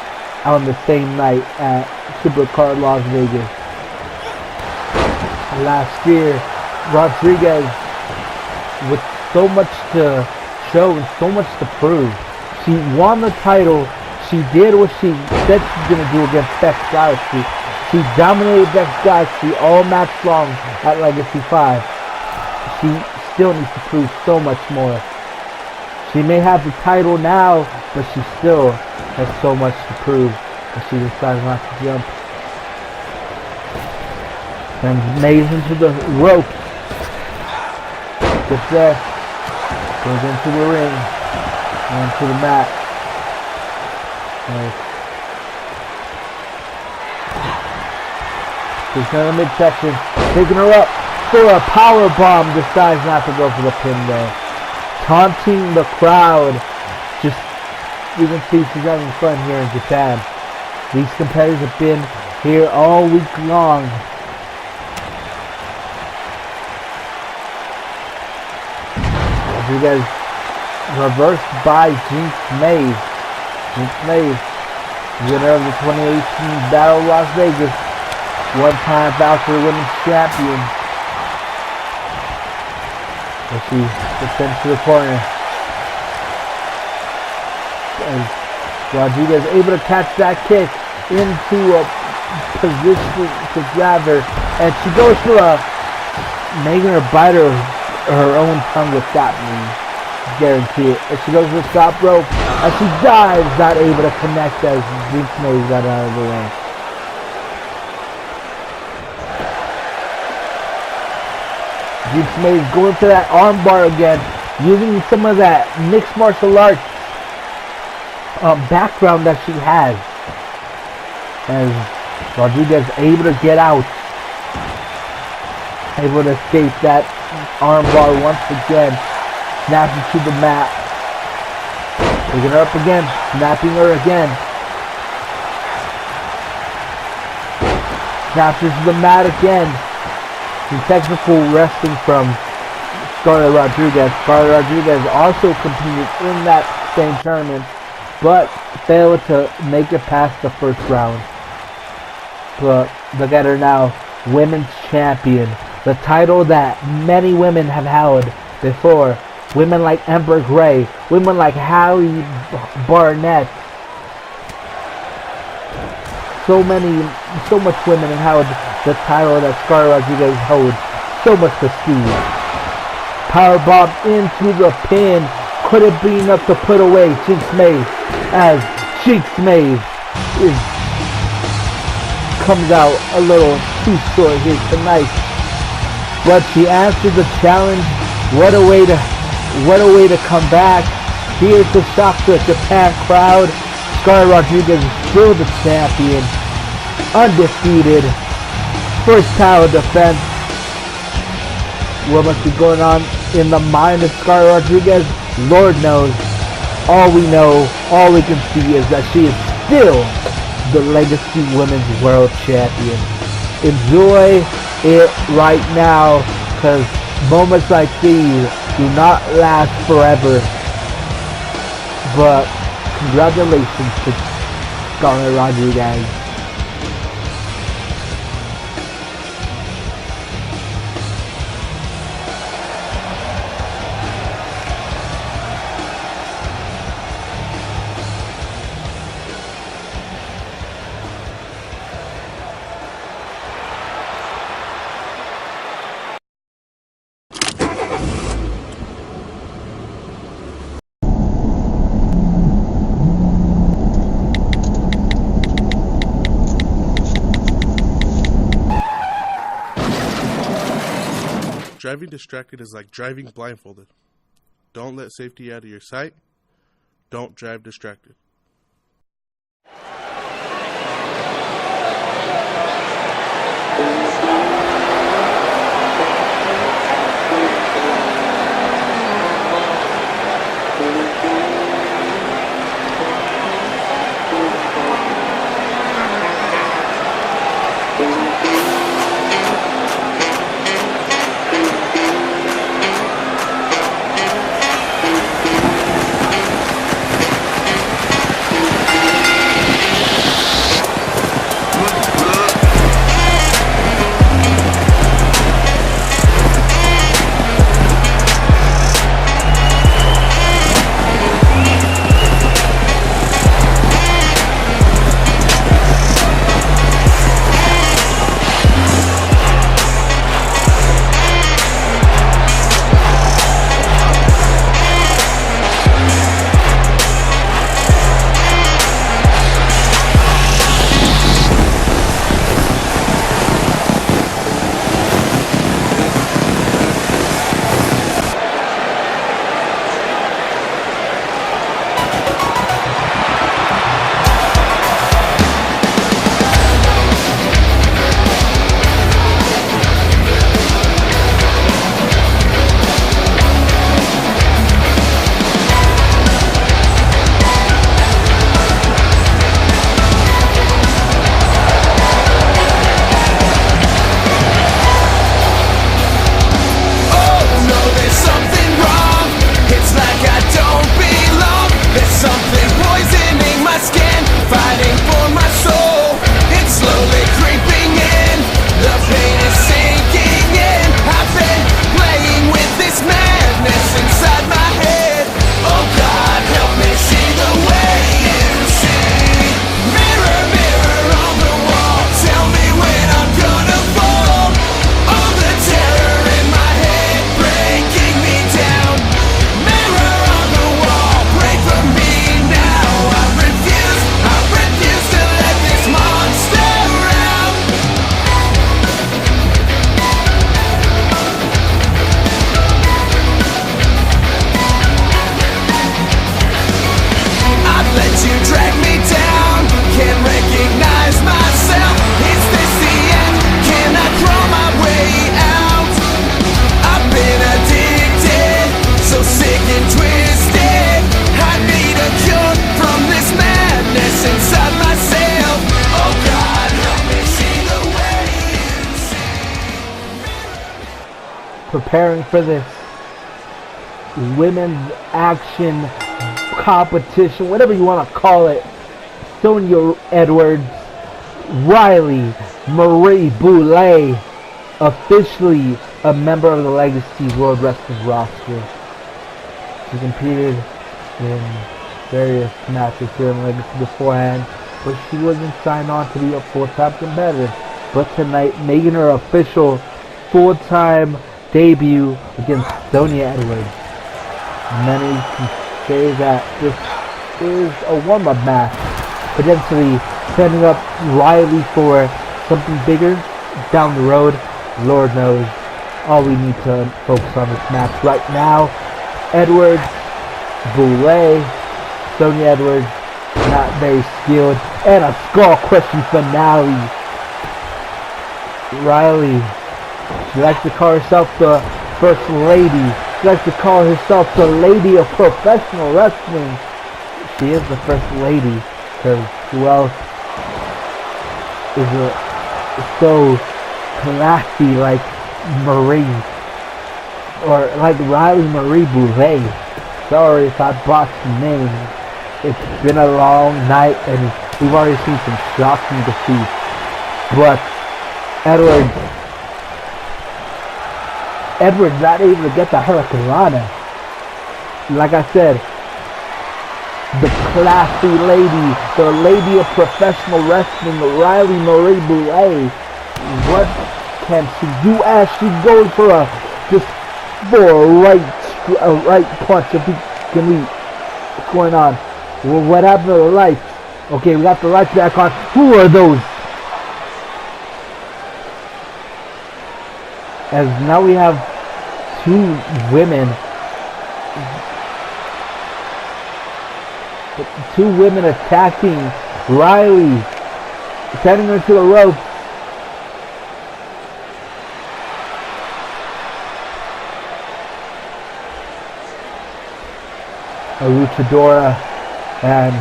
on the same night at Supercard Las Vegas. Last year, Rodriguez, with so much to show and so much to prove, she won the title. She did what she said she's going to do against Bex Galaxy. She dominated Bex Galaxy all match long at Legacy 5. She still needs to prove so much more. She may have the title now, but she still has so much to prove, and she decided not to jump. And Maeve into the ropes. Gets there. Goes into the ring. Onto the mat. She's in the midsection, taking her up for a power bomb. Decides not to go for the pin though. Taunting the crowd. Just, you can see she's having fun here in Japan. These competitors have been here all week long. You guys, reversed by Jinx Maeve. Jinx Maeve, winner of the 2018 Battle of Las Vegas, one-time Valkyrie Women's Champion. And she gets into the corner. And Rodriguez able to catch that kick into a position to grab her, and she goes for making her bite her own tongue with that move. Guarantee it. And she goes to the top rope, and she dives, not able to connect as Jinx Maeve got out of the way. Jinx Maeve going for that armbar again, using some of that mixed martial arts background that she has. As Rodriguez able to get out, able to escape that armbar once again, snapping to the mat, picking her up again, snapping her again, snatches the mat again. Some technical wrestling from Scarlett Rodriguez. Scarlett Rodriguez also competed in that same tournament, but failed to make it past the first round. But look at her now, women's champion. The title that many women have held before. Women like Ember Gray, women like Hallie Barnett. So much women have held the title that Scarlett Rodriguez holds. So much prestige. Powerbomb into the pin. Could it be enough to put away Jinx Maeve, as Jinx Maeve comes out a little too short here tonight. But she answered the challenge. What a way to come back. Here to shock the Japan crowd. Scarlett Rodriguez is still the champion. Undefeated. First title defense. What must be going on in the mind of Scarlett Rodriguez? Lord knows. All we know, all we can see is that she is still the Legacy Women's World Champion. Enjoy it right now, because moments like these do not last forever. But congratulations to Scarlett Rodriguez. Driving distracted is like driving blindfolded. Don't let safety out of your sight. Don't drive distracted. Preparing for this women's action competition, whatever you want to call it. Sonya Edwards, Riley Marie Boulay, officially a member of the Legacy World Wrestling roster. She competed in various matches here in Legacy beforehand, but she wasn't signed on to be a full-time competitor. But tonight, making her official full-time debut against Sonya Edwards. Many can say that this is a warm-up match, potentially setting up Riley for something bigger down the road. Lord knows. All we need to focus on this match right now. Edwards, Boulay, Sonya Edwards, not very skilled, and a skull crushing finale. Riley, she likes to call herself the First Lady. She likes to call herself the Lady of Professional Wrestling. She is the First Lady, because who else is so classy like Marie, or like Riley Marie Boulay. Sorry if I botched the name. It's been a long night, and we've already seen some shocking defeats. But Edwards not able to get the Hurricanrana. Like I said, the classy lady, the Lady of Professional Wrestling, Riley Marie Boulay. What can she do as she goes for a right punch? What's going on? Well, what happened to the lights? Okay, we got the lights back on. Who are those? As now we have two women attacking Riley, sending her to the rope. A luchadora, and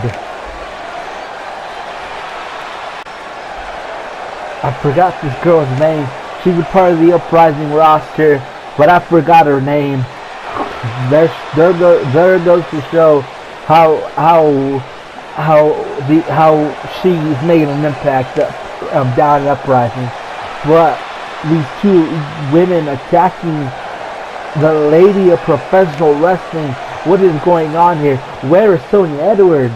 I forgot this girl's name. She was part of the Uprising roster, but I forgot her name. There goes to show how she's making an impact down at Uprising. But these two women attacking the lady of professional wrestling. What is going on here? Where is Sonya Edwards?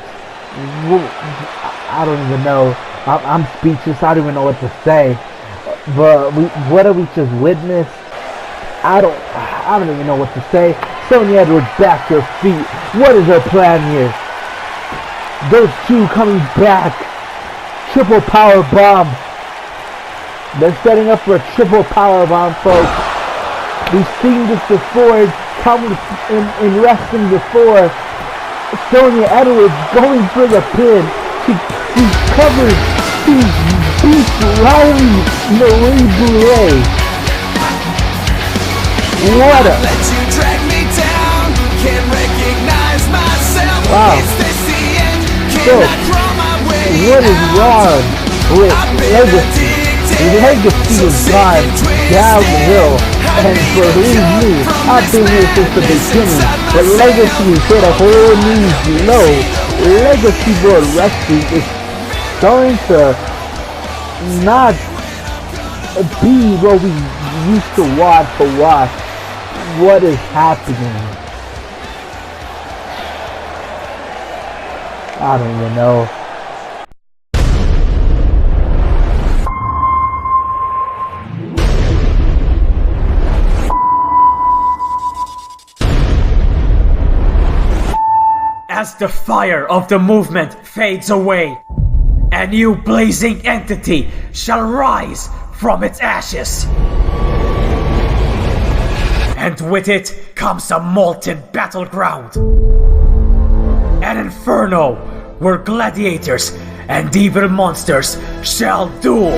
I don't even know. I'm speechless. I don't even know what to say. But what have we just witnessed? I don't even know what to say. Sonya Edwards back to her feet. What is her plan here? Those two coming back. Triple power bomb. They're setting up for a triple power bomb, folks. We've seen this before. Come in wrestling before. Sonya Edwards going for the pin. She covers. She beats Riley Marie Boulet. What a... Let you drag me down. Can't recognize myself. Wow. Is this the end? So, Can I draw my way what is out? wrong with I've been Legacy? addicted. Legacy So is sick gone and twisted. downhill. I And need believe your me, help from I've been this here since the madness beginning. inside But myself. Legacy has hit a whole new low. Legacy World Wrestling is starting to not be what we used to watch. What is happening? I don't even know. As the fire of the movement fades away, a new blazing entity shall rise from its ashes. And with it comes a molten battleground. An inferno where gladiators and evil monsters shall duel.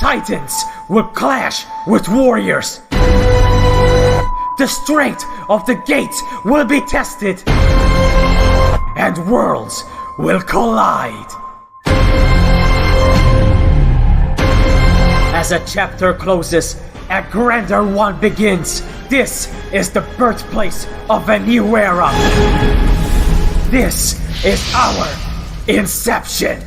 Titans will clash with warriors. The strength of the gates will be tested, and worlds will collide. As a chapter closes, a grander one begins. This is the birthplace of a new era. This is our inception.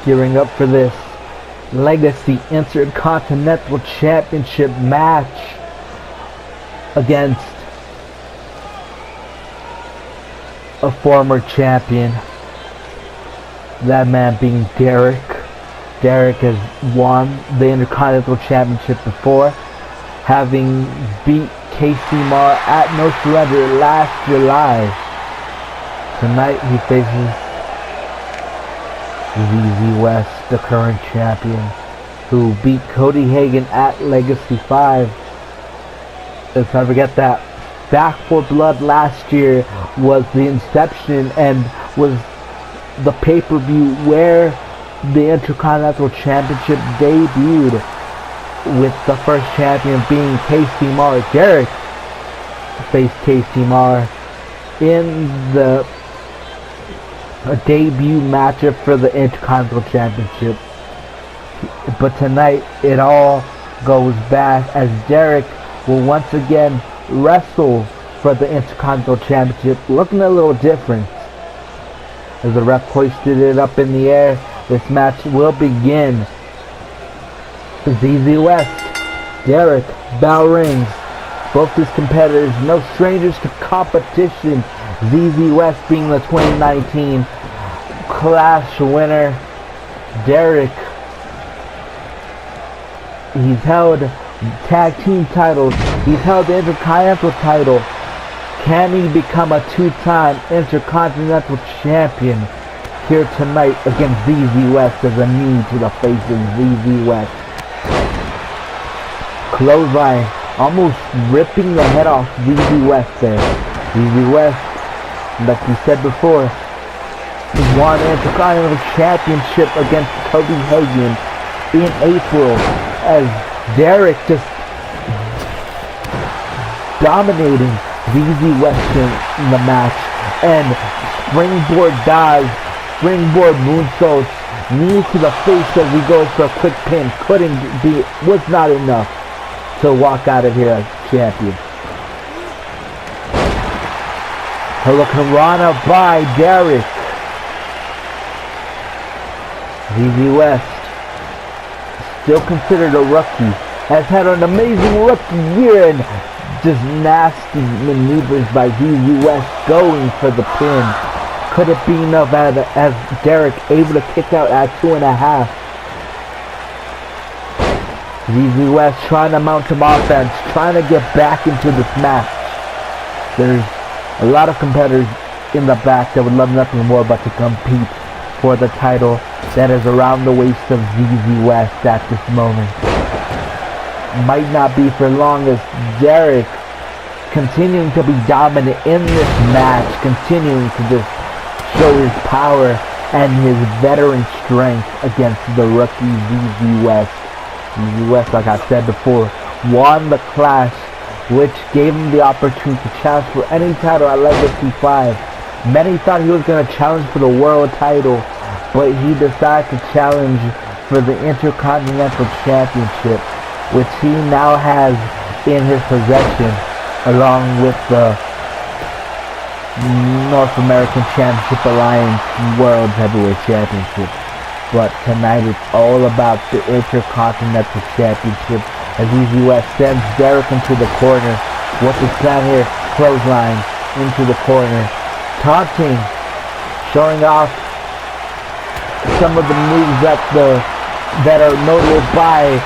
gearing up for this Legacy Intercontinental Championship match against a former champion. That man being Derek. Derek has won the Intercontinental Championship before, having beat Casey Marr at No Surrender last July. Tonight he faces ZZ West, the current champion, who beat Cody Hagan at Legacy 5. Let's not forget that Back 4 Blood last year was the inception and was the pay-per-view where the Intercontinental Championship debuted, with the first champion being Casey Marr. Derek faced Casey Marr in the debut matchup for the Intercontinental Championship. But tonight it all goes back as Derek will once again wrestle for the Intercontinental Championship, looking a little different. As the ref hoisted it up in the air, this match will begin. ZZ West, Derek, bell rings. Both his competitors, no strangers to competition. ZZ West being the 2019 Clash winner. Derek, he's held tag team titles. He's held the Intercontinental title. Can he become a two-time Intercontinental champion here tonight against ZZ West as a knee to the face of ZZ West? Clothesline, almost ripping the head off ZZ West there. ZZ West, like we said before, won the Intercontinental Championship against Cody Hagan in April, as Derek just dominating ZZ West in the match, and springboard dives, springboard moonsaults, knee to the face as he goes for a quick pin. Was not enough to walk out of here as champion. Hurricanrana by Derek. ZZ West, still considered a rookie, has had an amazing rookie year, and just nasty maneuvers by ZZ West going for the pin. Could it be enough as Derek able to kick out at 2.5? ZZ West trying to mount some offense, trying to get back into this match. There's a lot of competitors in the back that would love nothing more but to compete for the title that is around the waist of ZZ West at this moment. Might not be for long, as Derek continuing to be dominant in this match, continuing to just show his power and his veteran strength against the rookie ZZ West. ZZ West, like I said before, won the Clash, which gave him the opportunity to challenge for any title at Legacy 5. Many thought he was going to challenge for the world title, but he decided to challenge for the Intercontinental Championship, which he now has in his possession, along with the North American Championship Alliance World Heavyweight Championship. But tonight it's all about the Intercontinental Championship, as ZZ West sends Derek into the corner. What's his plan here? Clothesline into the corner. Taunting, showing off some of the moves that are notable by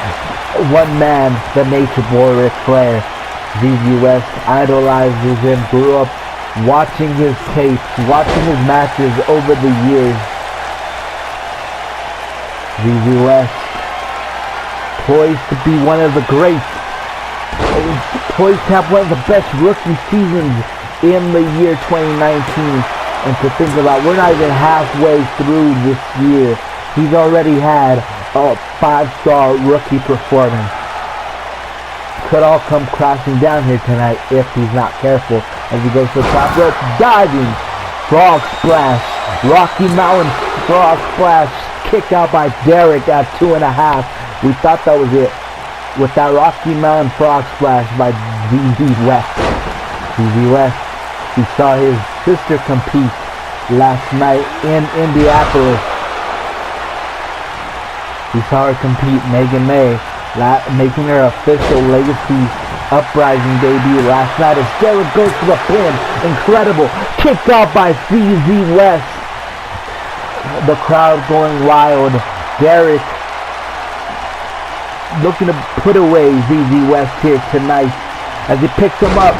one man, the Nature Boy Ric Flair. ZZ West idolizes him, grew up watching his tapes, watching his matches over the years. ZZ West, poised to be one of the greats, poised to have one of the best rookie seasons in the year 2019. And to think about, we're not even halfway through this year, he's already had a 5-star rookie performance. Could all come crashing down here tonight if he's not careful, as he goes to the top rope, diving, frog splash, Rocky Mountain frog splash, kick out by Derek at 2.5. We thought that was it, with that Rocky Mountain frog splash by ZZ West. ZZ West, he saw his sister compete last night in Indianapolis. We saw her compete, Megan May, making her official Legacy Uprising debut last night as Derek goes to the pin. Incredible. Kicked out by ZZ West. The crowd going wild. Derek looking to put away ZZ West here tonight as he picking him up.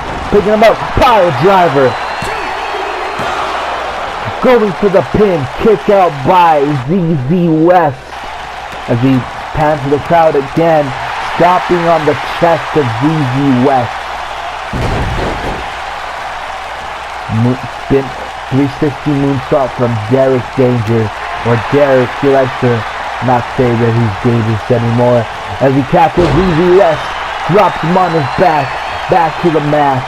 Pile driver. Going for the pin. Kick out by ZZ West as he pans to the crowd again. Stopping on the chest of ZZ West. Spin 360 moonsault from Derek Danger. Or Derek, he likes to not say that he's dangerous anymore. As he tackles ZZ West, drops him on his back to the mat.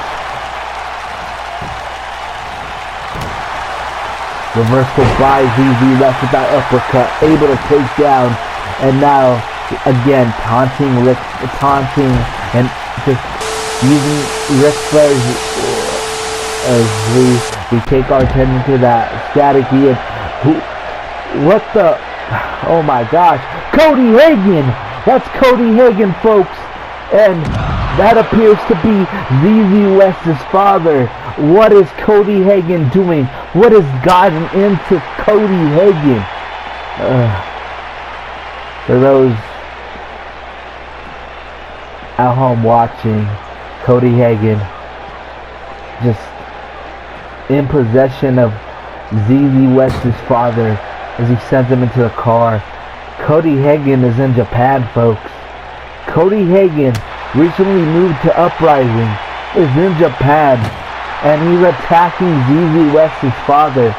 Reversal by ZZ West with that uppercut, able to take down, and now again taunting and just using Ric Flair as we take our attention to that Static Ian. What the? Oh my gosh, Cody Hagan! That's Cody Hagan, folks, and that appears to be ZZ West's father. What is Cody Hagan doing? What has gotten into Cody Hagan? For those at home watching, Cody Hagan just in possession of ZZ West's father as he sends him into the car. Cody Hagan is in Japan, folks. Cody Hagan recently moved to Uprising, is in Japan, and he's attacking ZZ West's father.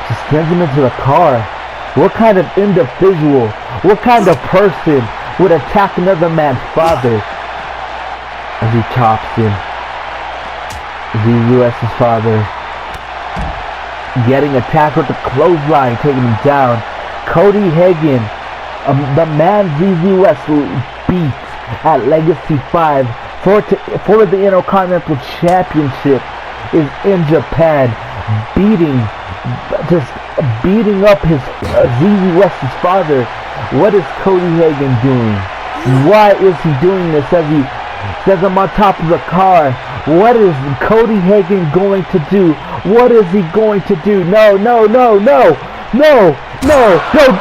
Just sends him into the car. What kind of individual, what kind of person would attack another man's father? As he chops him. ZZ West's father getting attacked with the clothesline, taking him down. Cody Hagan, the man ZZ West beat at Legacy 5 for the Intercontinental Championship, is in Japan, beating up his ZZ West's father. What is Cody Hagan doing? Why is he doing this as he says I'm on top of the car? What is Cody Hagan going to do? What is he going to do? No, don't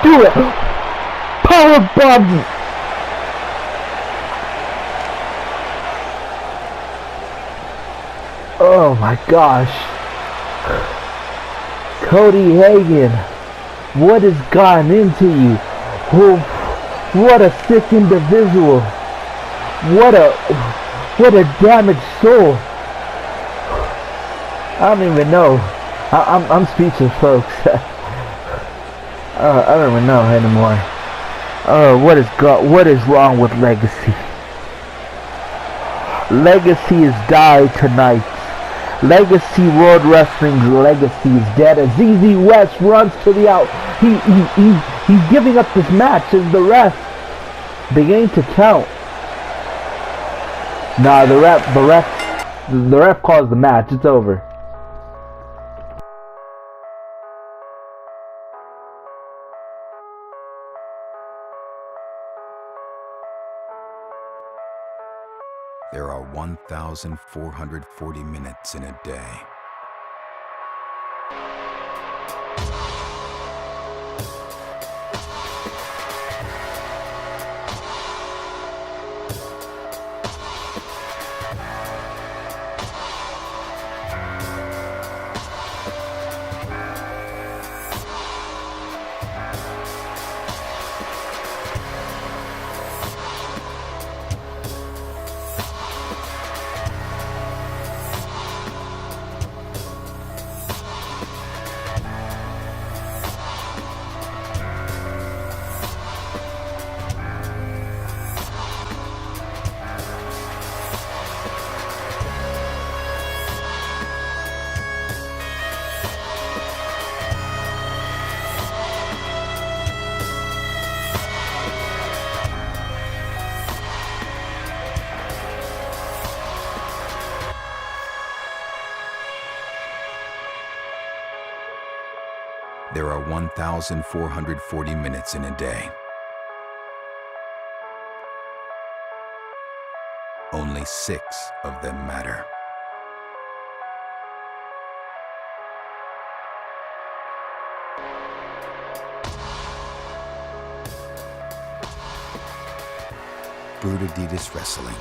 do it! Powerbomb! Oh my gosh. Cody Hagan, what has gotten into you? What a sick individual. What a damaged soul. I don't even know. I'm speechless, folks. I don't even know anymore. What is wrong with Legacy? Legacy is died tonight. Legacy World Wrestling's legacy is dead as ZZ West runs to the out. He's giving up this match as the ref beginning to count. Nah, the ref calls the match. It's over. There are 1,440 minutes in a day. There are 1,440 minutes in a day. Only 6 of them matter. Brute Adidas Wrestling.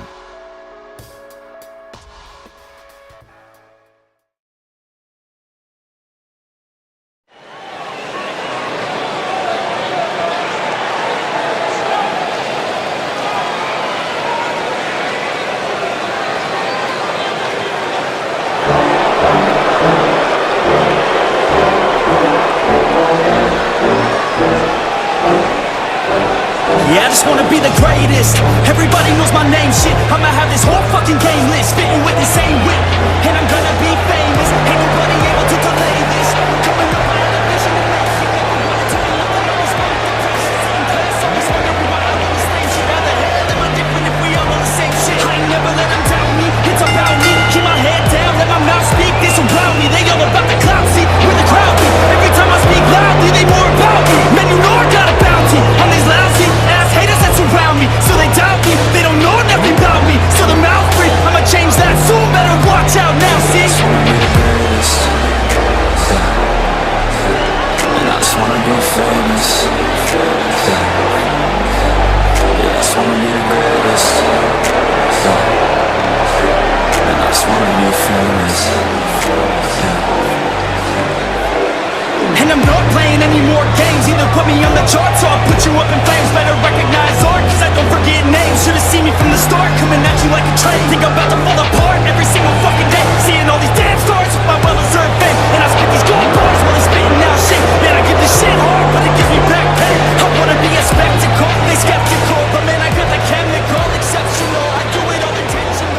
Yeah, I just wanna be the greatest. Everybody knows my name, shit. I'ma have this whole fucking game list, fitting with the same whip, and I'm gonna be famous. Ain't nobody able to delay this. Coming up, I had a vision to make it. Never wanted to be known. I always wanted the press. Same class, always wondering why I'm on the same shit. How the hell am I different if we all on the same shit? I ain't never let them down me. It's about me. Keep my head down, let my mouth speak. They surround me. They all about the clout. See where the crowd be. Every time I speak loudly, they more about me. Man, you know I got a bounty on these lousy ass haters that surround me. So they doubt me. They don't know nothing about me. So the mouth free. I'ma change that soon. Better watch out now, sis. And I just wanna be famous. Yeah, I just wanna be the greatest. And I just wanna be famous. And I'm not playing any more games. Either put me on the charts or I'll put you up in flames. Better recognize art, cause I don't forget names. Should've seen me from the start, coming at you like a train. Think I'm about to fall apart every single fucking day. Seeing all these damn stars with my well-deserved fame. And I spit these gold bars while I'm spitting out shit. Man, I give this shit hard, but it gives me back pain. I wanna be a spectacle, they skeptical. But man, I got the chemical, exceptional. I do it all intentional.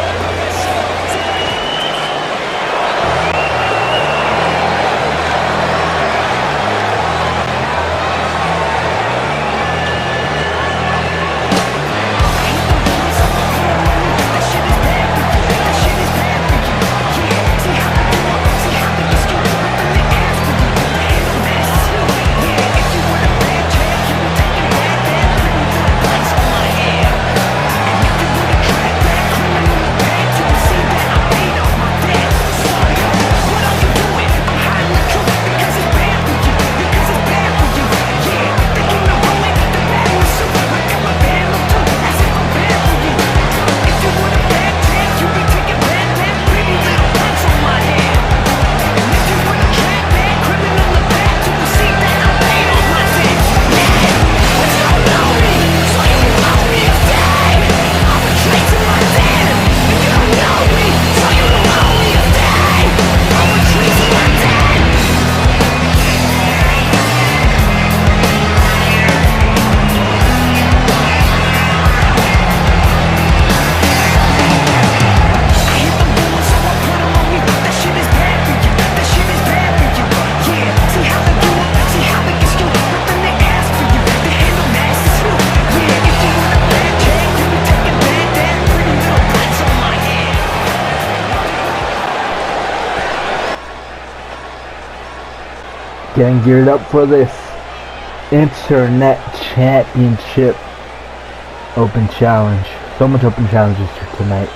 Getting geared up for this Internet Championship Open Challenge. So much Open Challenges here tonight.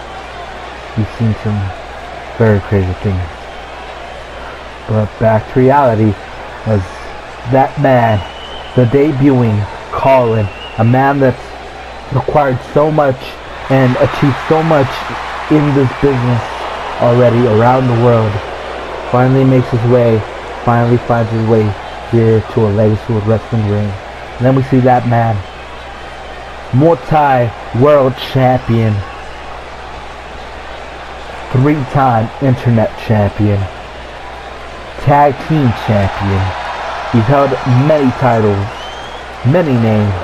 We've seen some very crazy things. But back to reality, as that man, the debuting Colin, a man that's acquired so much and achieved so much in this business already around the world, finally makes his way, finally finds his way here to a Legacy World Wrestling ring. And then we see that man, multi-world champion, 3-time internet champion, tag team champion. He's held many titles, many names.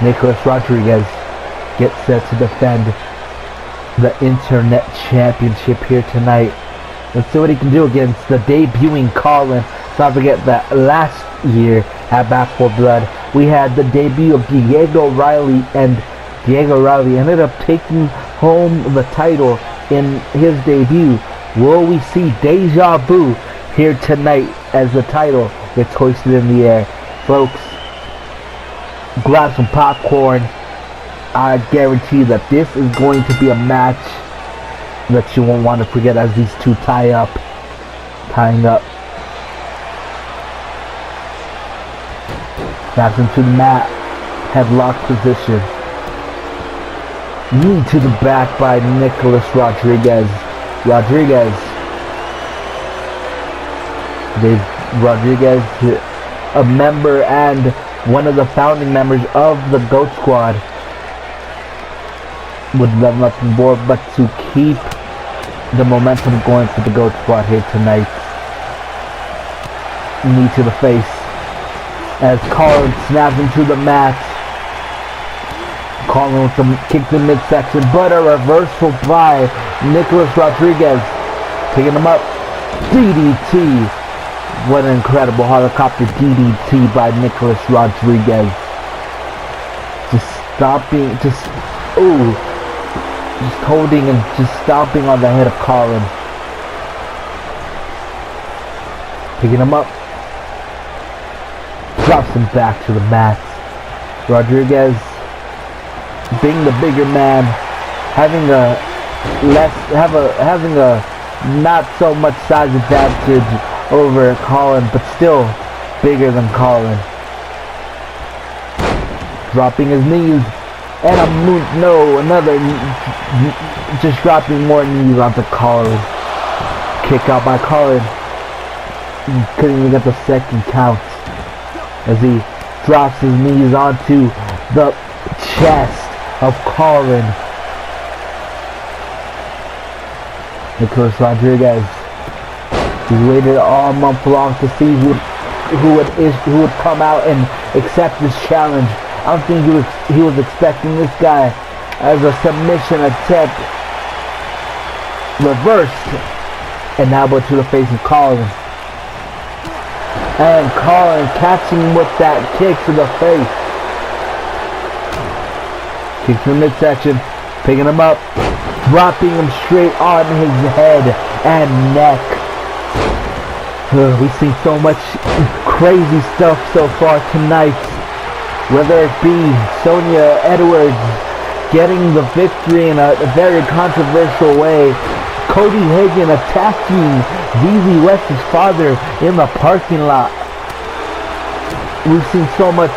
Nicholas Rodriguez gets set to defend the internet championship here tonight. Let's see what he can do against the debuting Colin. Let's not forget that last year at Back 4 Blood, we had the debut of Diego Riley, and Diego Riley ended up taking home the title in his debut. Will we see Deja Vu here tonight as the title gets hoisted in the air. Folks, grab some popcorn. I guarantee that this is going to be a match that you won't want to forget as these two tying up. Snaps into the mat. Headlock position. Knee to the back by Nicholas Rodriguez. Rodriguez, a member and one of the founding members of the GOAT Squad, would love nothing more but to keep the momentum going for the GOAT Squad here tonight. Knee to the face as Colin snaps into the mat. Colin with some kick to midsection, but a reversal by Nicholas Rodriguez. Picking him up. DDT. What an incredible helicopter DDT by Nicholas Rodriguez. Just holding and just stomping on the head of Colin. Picking him up. Drops him back to the mat. Rodriguez, being the bigger man, having a not so much size advantage over Colin, but still bigger than Colin. Dropping his knees, and just dropping more knees onto Colin. Kick out by Colin. Couldn't even get the second count as he drops his knees onto the chest of Colin. Nicholas Rodriguez, he's waited all month long to see who would come out and accept this challenge. I don't think he was expecting this guy as a submission attempt. Reversed, and elbow to the face of Colin. And Colin catching with that kick to the face. Kick to the midsection, picking him up, dropping him straight on his head and neck. We've seen so much crazy stuff so far tonight. Whether it be Sonya Edwards getting the victory in a very controversial way, Cody Hagan attacking ZZ West's father in the parking lot. We've seen so much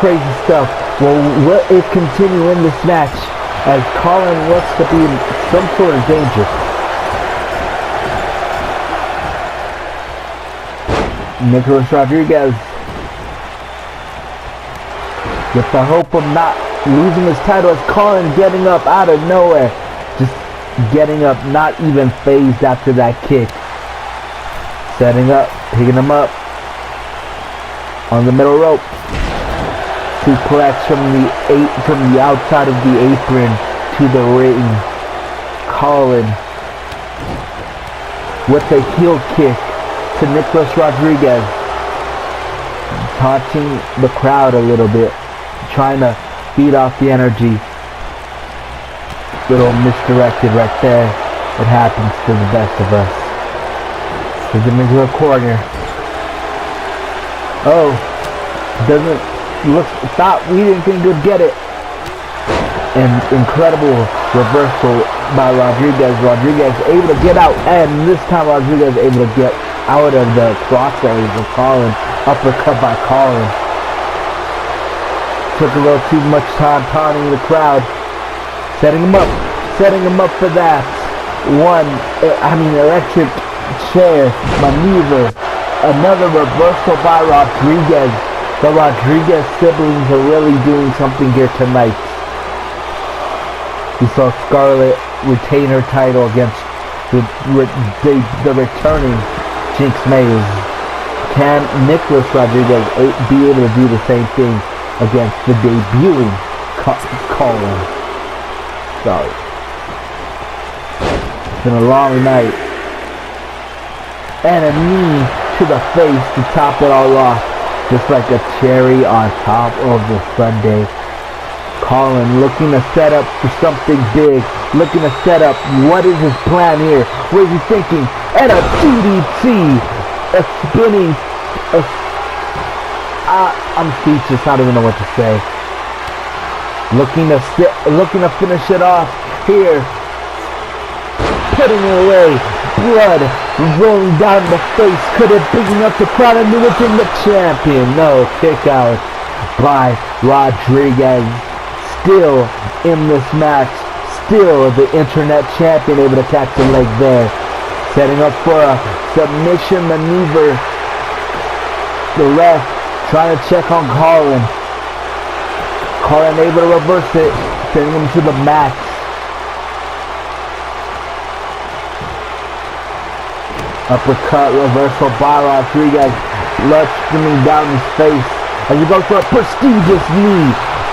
crazy stuff. Well, will it continue in this match as Colin looks to be in some sort of danger? Nicholas Rodriguez, with the hope of not losing his title, as Colin getting up out of nowhere. Just getting up, not even phased after that kick. Setting up, picking him up on the middle rope. Suplex from the outside of the apron to the ring. Colin with a heel kick to Nicholas Rodriguez, taunting the crowd a little bit, trying to feed off the energy. Little misdirected right there. It happens to the best of us. Put him into a corner. Oh, thought we didn't think we'd get it. An incredible reversal by Rodriguez. Rodriguez able to get out, and this time Rodriguez able to get out of the crosshairs of Colin. Uppercut by Colin. Took a little too much time taunting the crowd. Setting him up for that electric chair maneuver. Another reversal by Rodriguez. The Rodriguez siblings are really doing something here tonight. We saw Scarlett retain her title against the returning Jinx Maze. Can Nicholas Rodriguez be able to do the same thing against the debuting Colin? Sorry. It's been a long night. And a knee to the face to top it all off. Just like a cherry on top of the sundae. Colin looking to set up for something big. Looking to set up. What is his plan here? What is he thinking? And a DDT. A I'm speechless. I don't even know what to say. Looking to finish it off here. Putting it away. Blood rolling down the face. Could it be enough to crown a new Ultimate Champion? No. Kick out by Rodriguez. Still in this match. Still the internet champion, able to catch the leg there. Setting up for a submission maneuver. The ref trying to check on Colin. Colin able to reverse it, sending him to the mat. Uppercut reversal by Rodriguez. Blood streaming down his face as he goes for a prestigious knee.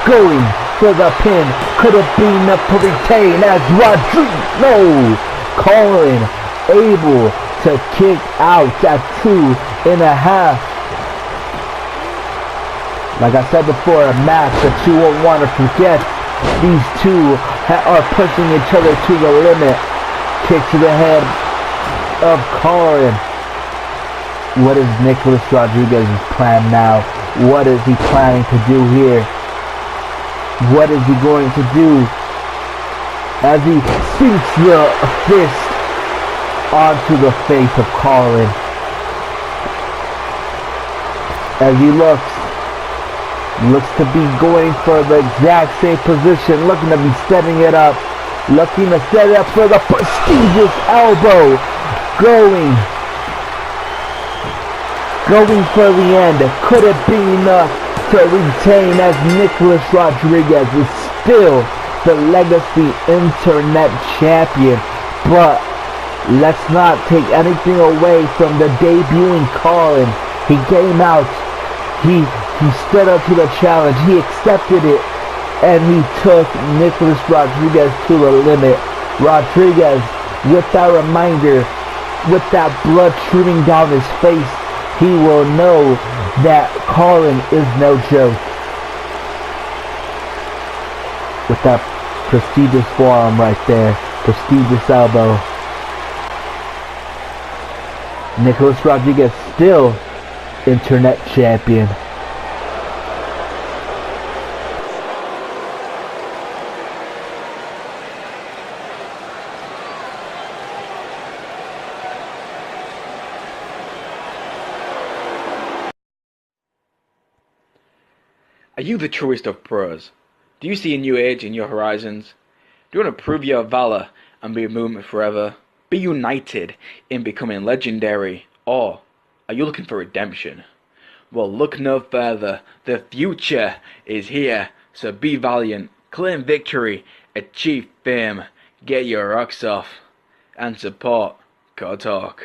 Going for the pin. Could it be enough to retain as Rodriguez? No! Colin able to kick out at 2.5. Like I said before, a match that you won't want to forget. These two are pushing each other to the limit. Kick to the head of Colin. What is Nicholas Rodriguez's plan now? What is he planning to do here? What is he going to do as he sinks the fist onto the face of Colin? As he looks to be going for the exact same position, looking to be setting it up, looking to set it up for the prestigious elbow, going for the end. Could it be enough to retain as Nicholas Rodriguez is still the legacy internet champion? But let's not take anything away from the debuting Colin. He came out. He stood up to the challenge. He accepted it, and he took Nicholas Rodriguez to the limit. Rodriguez, with that reminder, with that blood shooting down his face, he will know that Colin is no joke. With that prestigious forearm right there, prestigious elbow. Nicholas Rodriguez still internet champion. Are you the truest of pros? Do you see a new age in your horizons? Do you want to prove your valor and be a movement forever? Be united in becoming legendary? Or are you looking for redemption? Well, look no further. The future is here. So be valiant, claim victory, achieve fame, get your rocks off, and support KotTalk.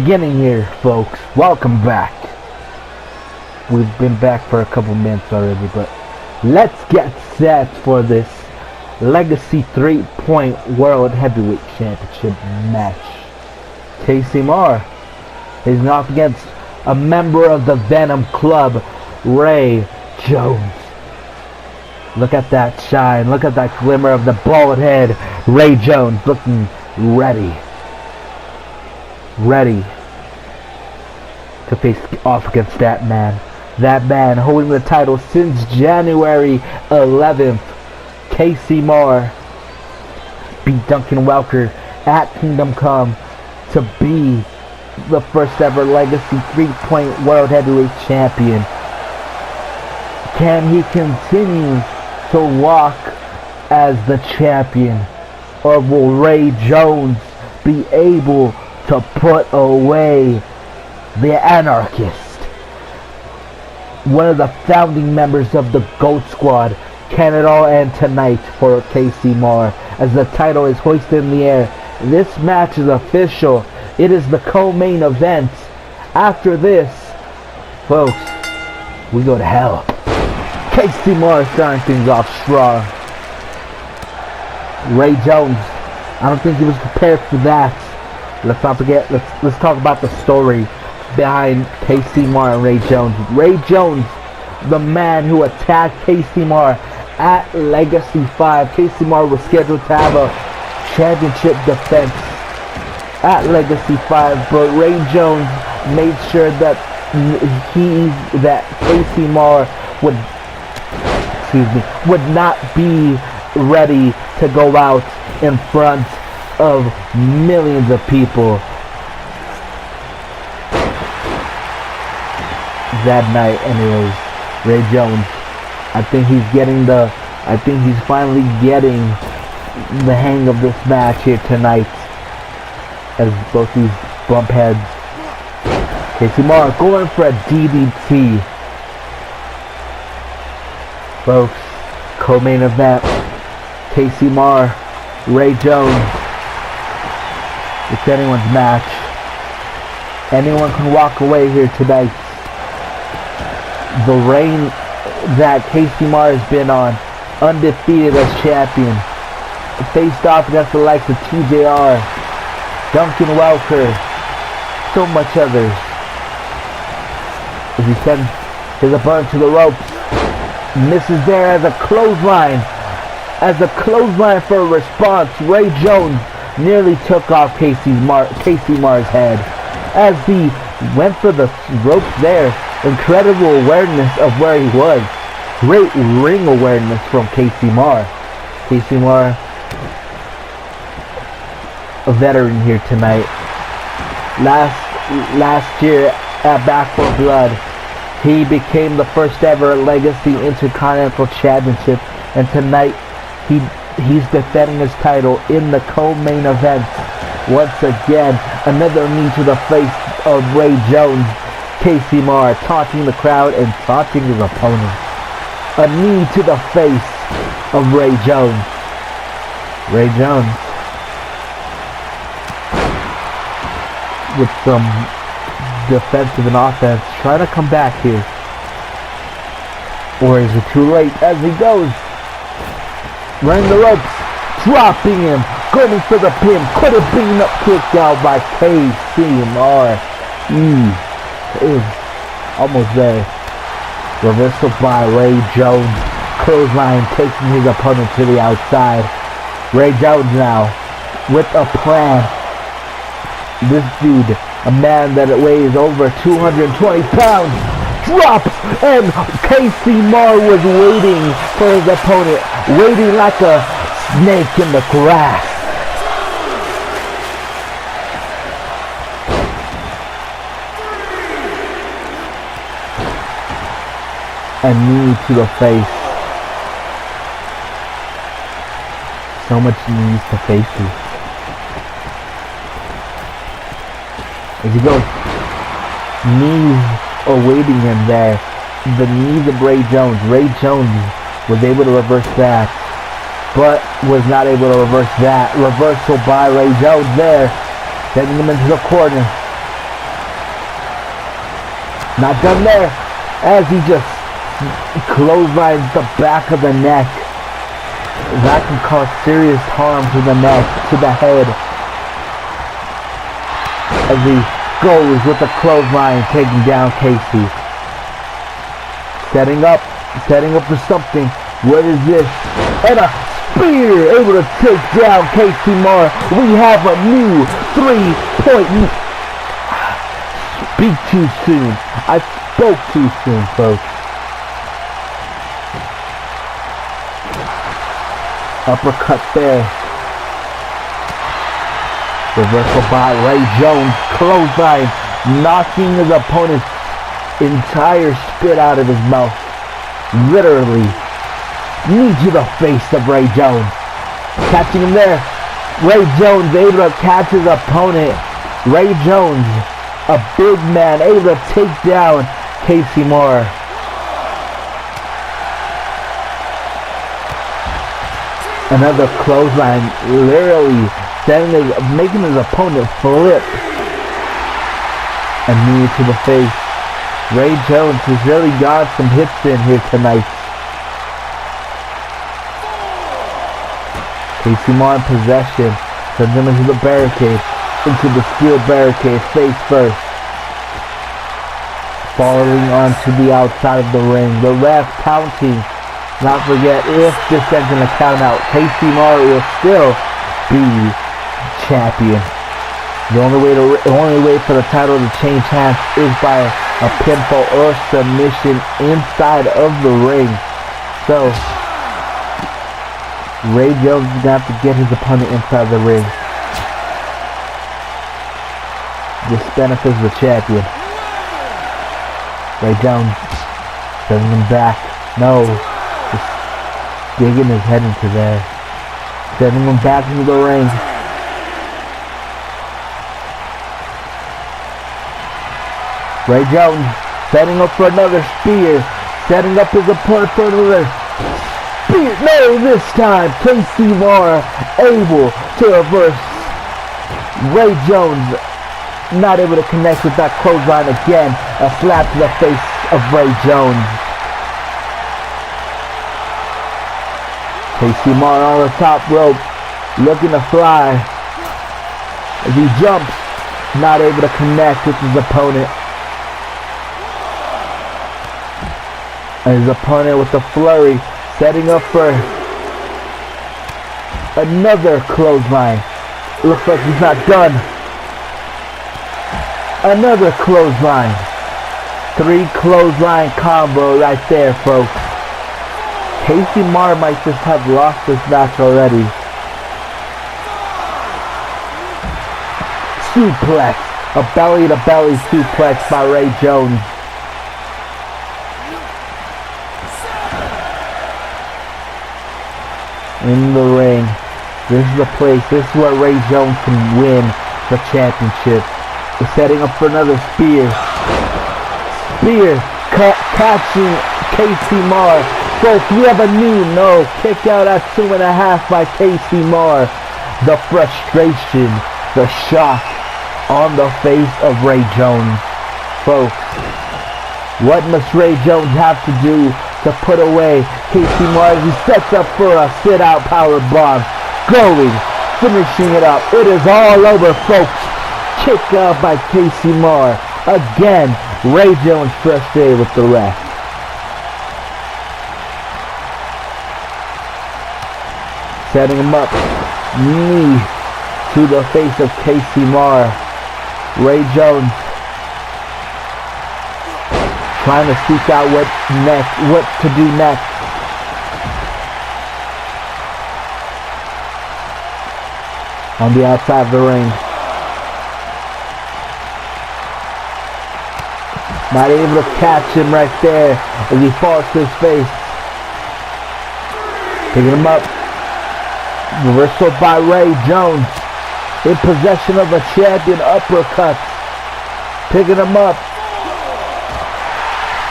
beginning here, folks. Welcome back. We've been back for a couple minutes already, but let's get set for this Legacy 3-point World Heavyweight Championship match. Casey Marr is not against a member of the Venom Club, Ray Jones. Look at that shine. Look at that glimmer of the bald head. Ray Jones looking ready. Ready to face off against that man. That man holding the title since January 11th. Casey Marr beat Duncan Welker at Kingdom Come to be the first ever Legacy 3-point World Heavyweight Champion. Can he continue to walk as the champion, or will Ray Jones be able to put away the Anarchist, one of the founding members of the GOAT Squad? Can it all end tonight for Casey Marr as the title is hoisted in the air? This match is official. It is the co-main event. After this, folks, we go to hell. Casey Marr starting things off strong. Ray Jones, I don't think he was prepared for that. Let's not forget, let's talk about the story behind Casey Marr and Ray Jones. Ray Jones, the man who attacked Casey Marr at Legacy 5. Casey Marr was scheduled to have a championship defense at Legacy 5, but Ray Jones made sure that Casey Marr would not be ready to go out in front of millions of people that night. Anyways, Ray Jones, I think he's finally getting the hang of this match here tonight, as both these bump heads. Casey Marr going for a DDT. Folks, co-main event, Casey Marr, Ray Jones. It's anyone's match. Anyone can walk away here tonight. The reign that Casey Marr has been on, undefeated as champion, faced off against the likes of TJR, Duncan Welker, so much others. As he sends his opponent to the ropes, misses there as a clothesline. As a clothesline for a response, Ray Jones nearly took off Casey Marr's head. As he went for the ropes there, incredible awareness of where he was. Great ring awareness from Casey Marr. Casey Marr, a veteran here tonight. Last year at Back 4 Blood, he became the first ever Legacy Intercontinental Championship, and tonight he's defending his title in the co-main event. Once again, another knee to the face of Ray Jones. Casey Marr taunting the crowd and taunting his opponent. A knee to the face of Ray Jones. Ray Jones with some defensive and offense, trying to come back here. Or is it too late as he goes? Running the ropes, dropping him, going for the pin. Could have been up kicked out by Casey Marr. Is almost there. Reversal by Ray Jones. Clothesline taking his opponent to the outside. Ray Jones now with a plan. This dude, a man that weighs over 220 pounds, drops, and Casey Marr was waiting for his opponent, waiting like a snake in the grass. A knee to the face. So much knees to faces. As he goes, knees awaiting him there. The knees of Ray Jones. Ray Jones was able to reverse that, but was not able to reverse that. Reversal by Ray Jones there, sending him into the corner. Not done there, as he just clotheslines the back of the neck. That can cause serious harm to the neck, to the head. As he goes with the clothesline, taking down Casey. Setting up for something. What is this? And a spear, able to take down Casey Moore. We have a new 3-point. Speak too soon. I spoke too soon, folks. Uppercut there. Reversal by Ray Jones. Clothesline, knocking his opponent's entire spit out of his mouth. Literally. Knee to the face of Ray Jones. Catching him there. Ray Jones able to catch his opponent. Ray Jones, a big man, able to take down Casey Moore. Another clothesline, literally making his opponent flip. A knee to the face. Ray Jones has really got some hits in here tonight. Casey Moore in possession. Sends him into the barricade. Into the steel barricade, face first. Falling onto the outside of the ring. The ref counting. Not forget, if this ends in a count out, Casey Moore will still be champion. The only way for the title to change hands is by a pinfall or submission inside of the ring. So Ray Jones is going to have to get his opponent inside the ring. This benefits the champion. Ray Jones sending him back. No. Just digging his head into there. Sending him back into the ring. Ray Jones setting up for another spear. Setting up his opponent for another spear. No, this time Casey Moore able to reverse. Ray Jones not able to connect with that clothesline again. A slap to the face of Ray Jones. Casey Moore on the top rope, looking to fly. As he jumps, not able to connect with his opponent. And his opponent with the flurry, setting up for another clothesline. Looks like he's not done. Another clothesline. 3 clothesline combo right there, folks. Casey Moore might just have lost this match already. Suplex. A belly-to-belly suplex by Ray Jones. In the ring. This is the place. This is where Ray Jones can win the championship. We're setting up for another spear. Spear catching Casey Moore. Folks, we have a new kick out at 2.5 by Casey Moore. The frustration, the shock on the face of Ray Jones. Folks, what must Ray Jones have to do to put away Casey Moore as he sets up for a sit-out power bomb? Going, finishing it up. It is all over, folks. Kick out by Casey Moore. Again, Ray Jones frustrated with the ref. Setting him up. Knee to the face of Casey Moore. Ray Jones trying to seek out what to do next. On the outside of the ring. Not able to catch him right there as he falls to his face. Picking him up. Reversal by Ray Jones. In possession of a champion uppercut. Picking him up.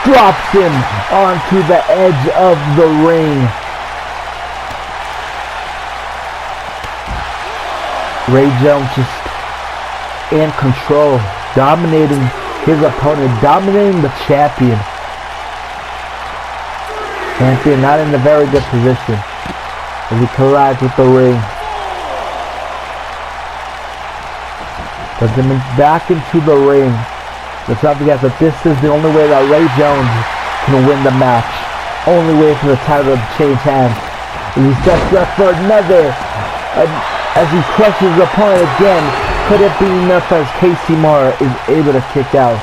Drops him onto the edge of the ring. Ray Jones just in control. Dominating his opponent, dominating the champion. Champion not in a very good position as he collides with the ring. Benjamin back into the ring. Let's not forget that this is the only way that Ray Jones can win the match. Only way for the title to change hands. As he steps up for another. As he crushes his opponent again. Could it be enough as Casey Moore is able to kick out?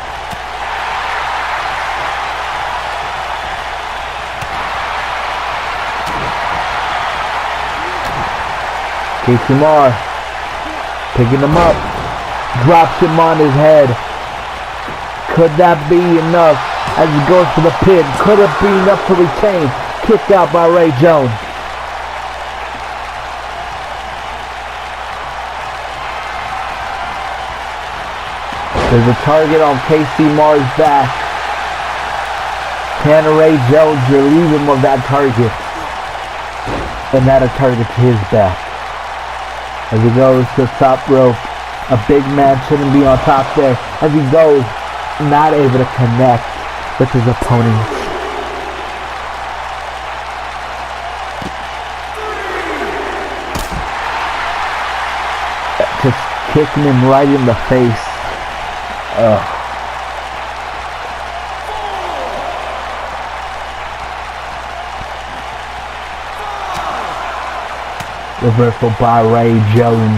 Casey Moore picking him up, drops him on his head. Could that be enough as he goes for the pin? Could it be enough to retain? Kicked out by Ray Jones. There's a target on Casey Moore's back. Can Ray Jones relieve him of that target? And add a target to his back. As he goes to the top rope, a big man shouldn't be on top there. As he goes, not able to connect with his opponent. Just kicking him right in the face. Reversal by Ray Jones.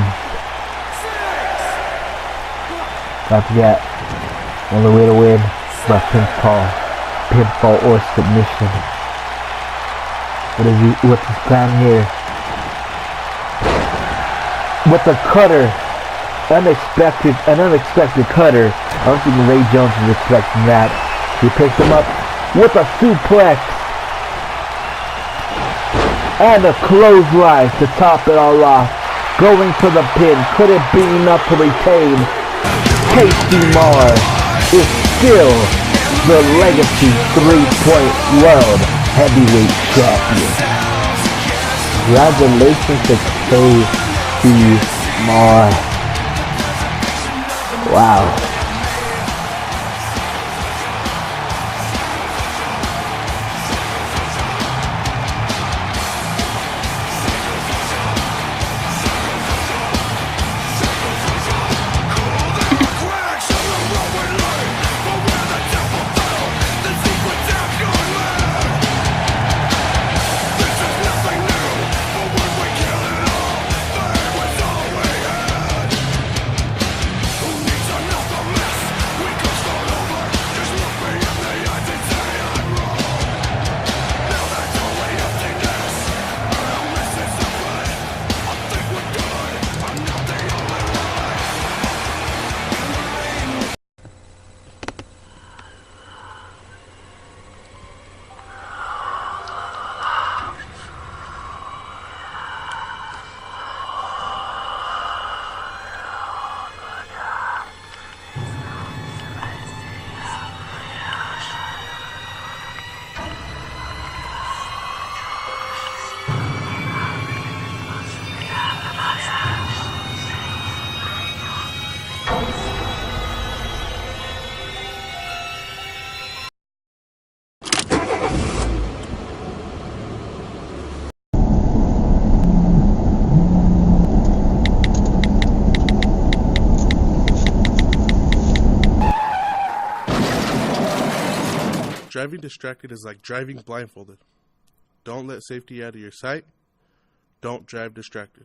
Don't forget, only way to win by pinfall or submission. What's his plan here? With a cutter, an unexpected cutter. I don't think Ray Jones is expecting that. He picks him up with a suplex. And a clothesline to top it all off. Going for the pin. Could it be enough to retain? Casey Moore is still the Legacy 3-Point World Heavyweight Champion. Congratulations to Casey Moore. Wow. Driving distracted is like driving blindfolded. Don't let safety out of your sight. Don't drive distracted.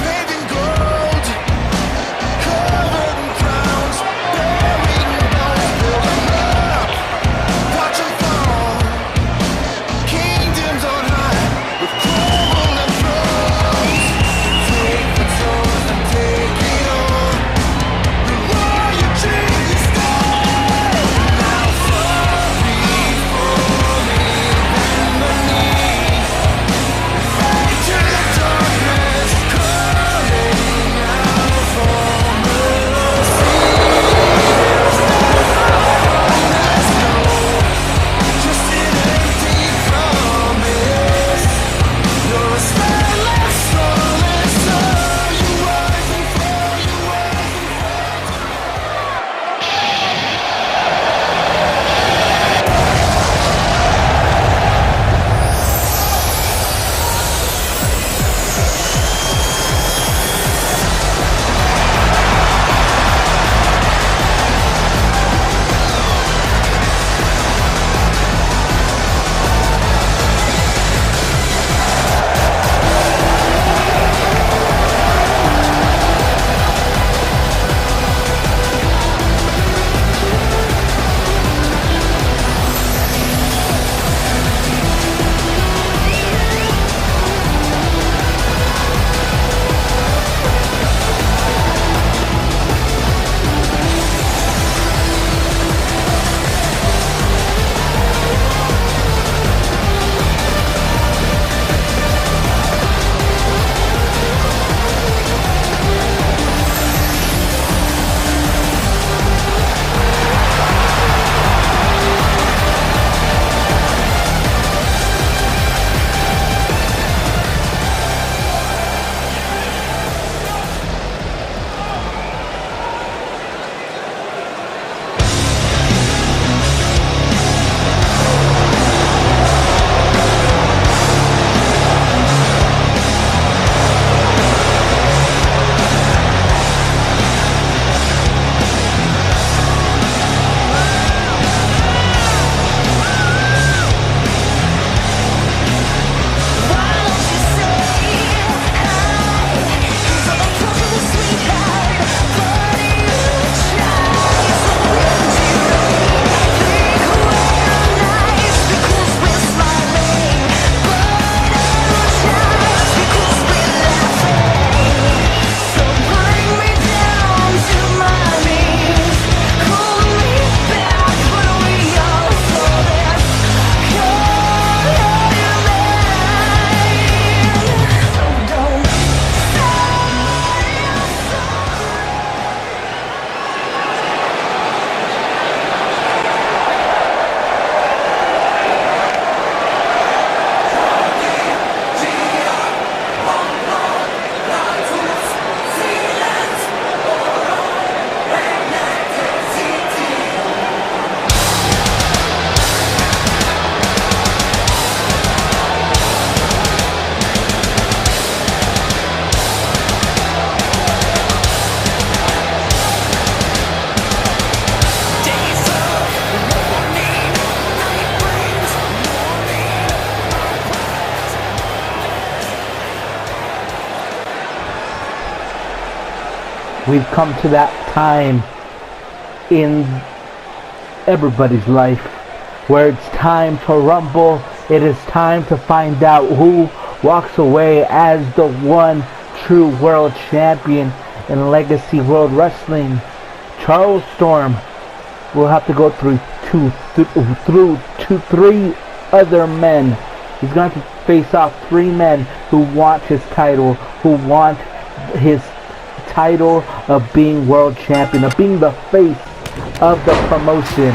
Letting go we've come to that time in everybody's life where it's time to rumble. It is time to find out who walks away as the one true world champion in Legacy World Wrestling. Charles Storm will have to go through three other men. He's going to face off 3 men who want his title, who want his title of being world champion, of being the face of the promotion.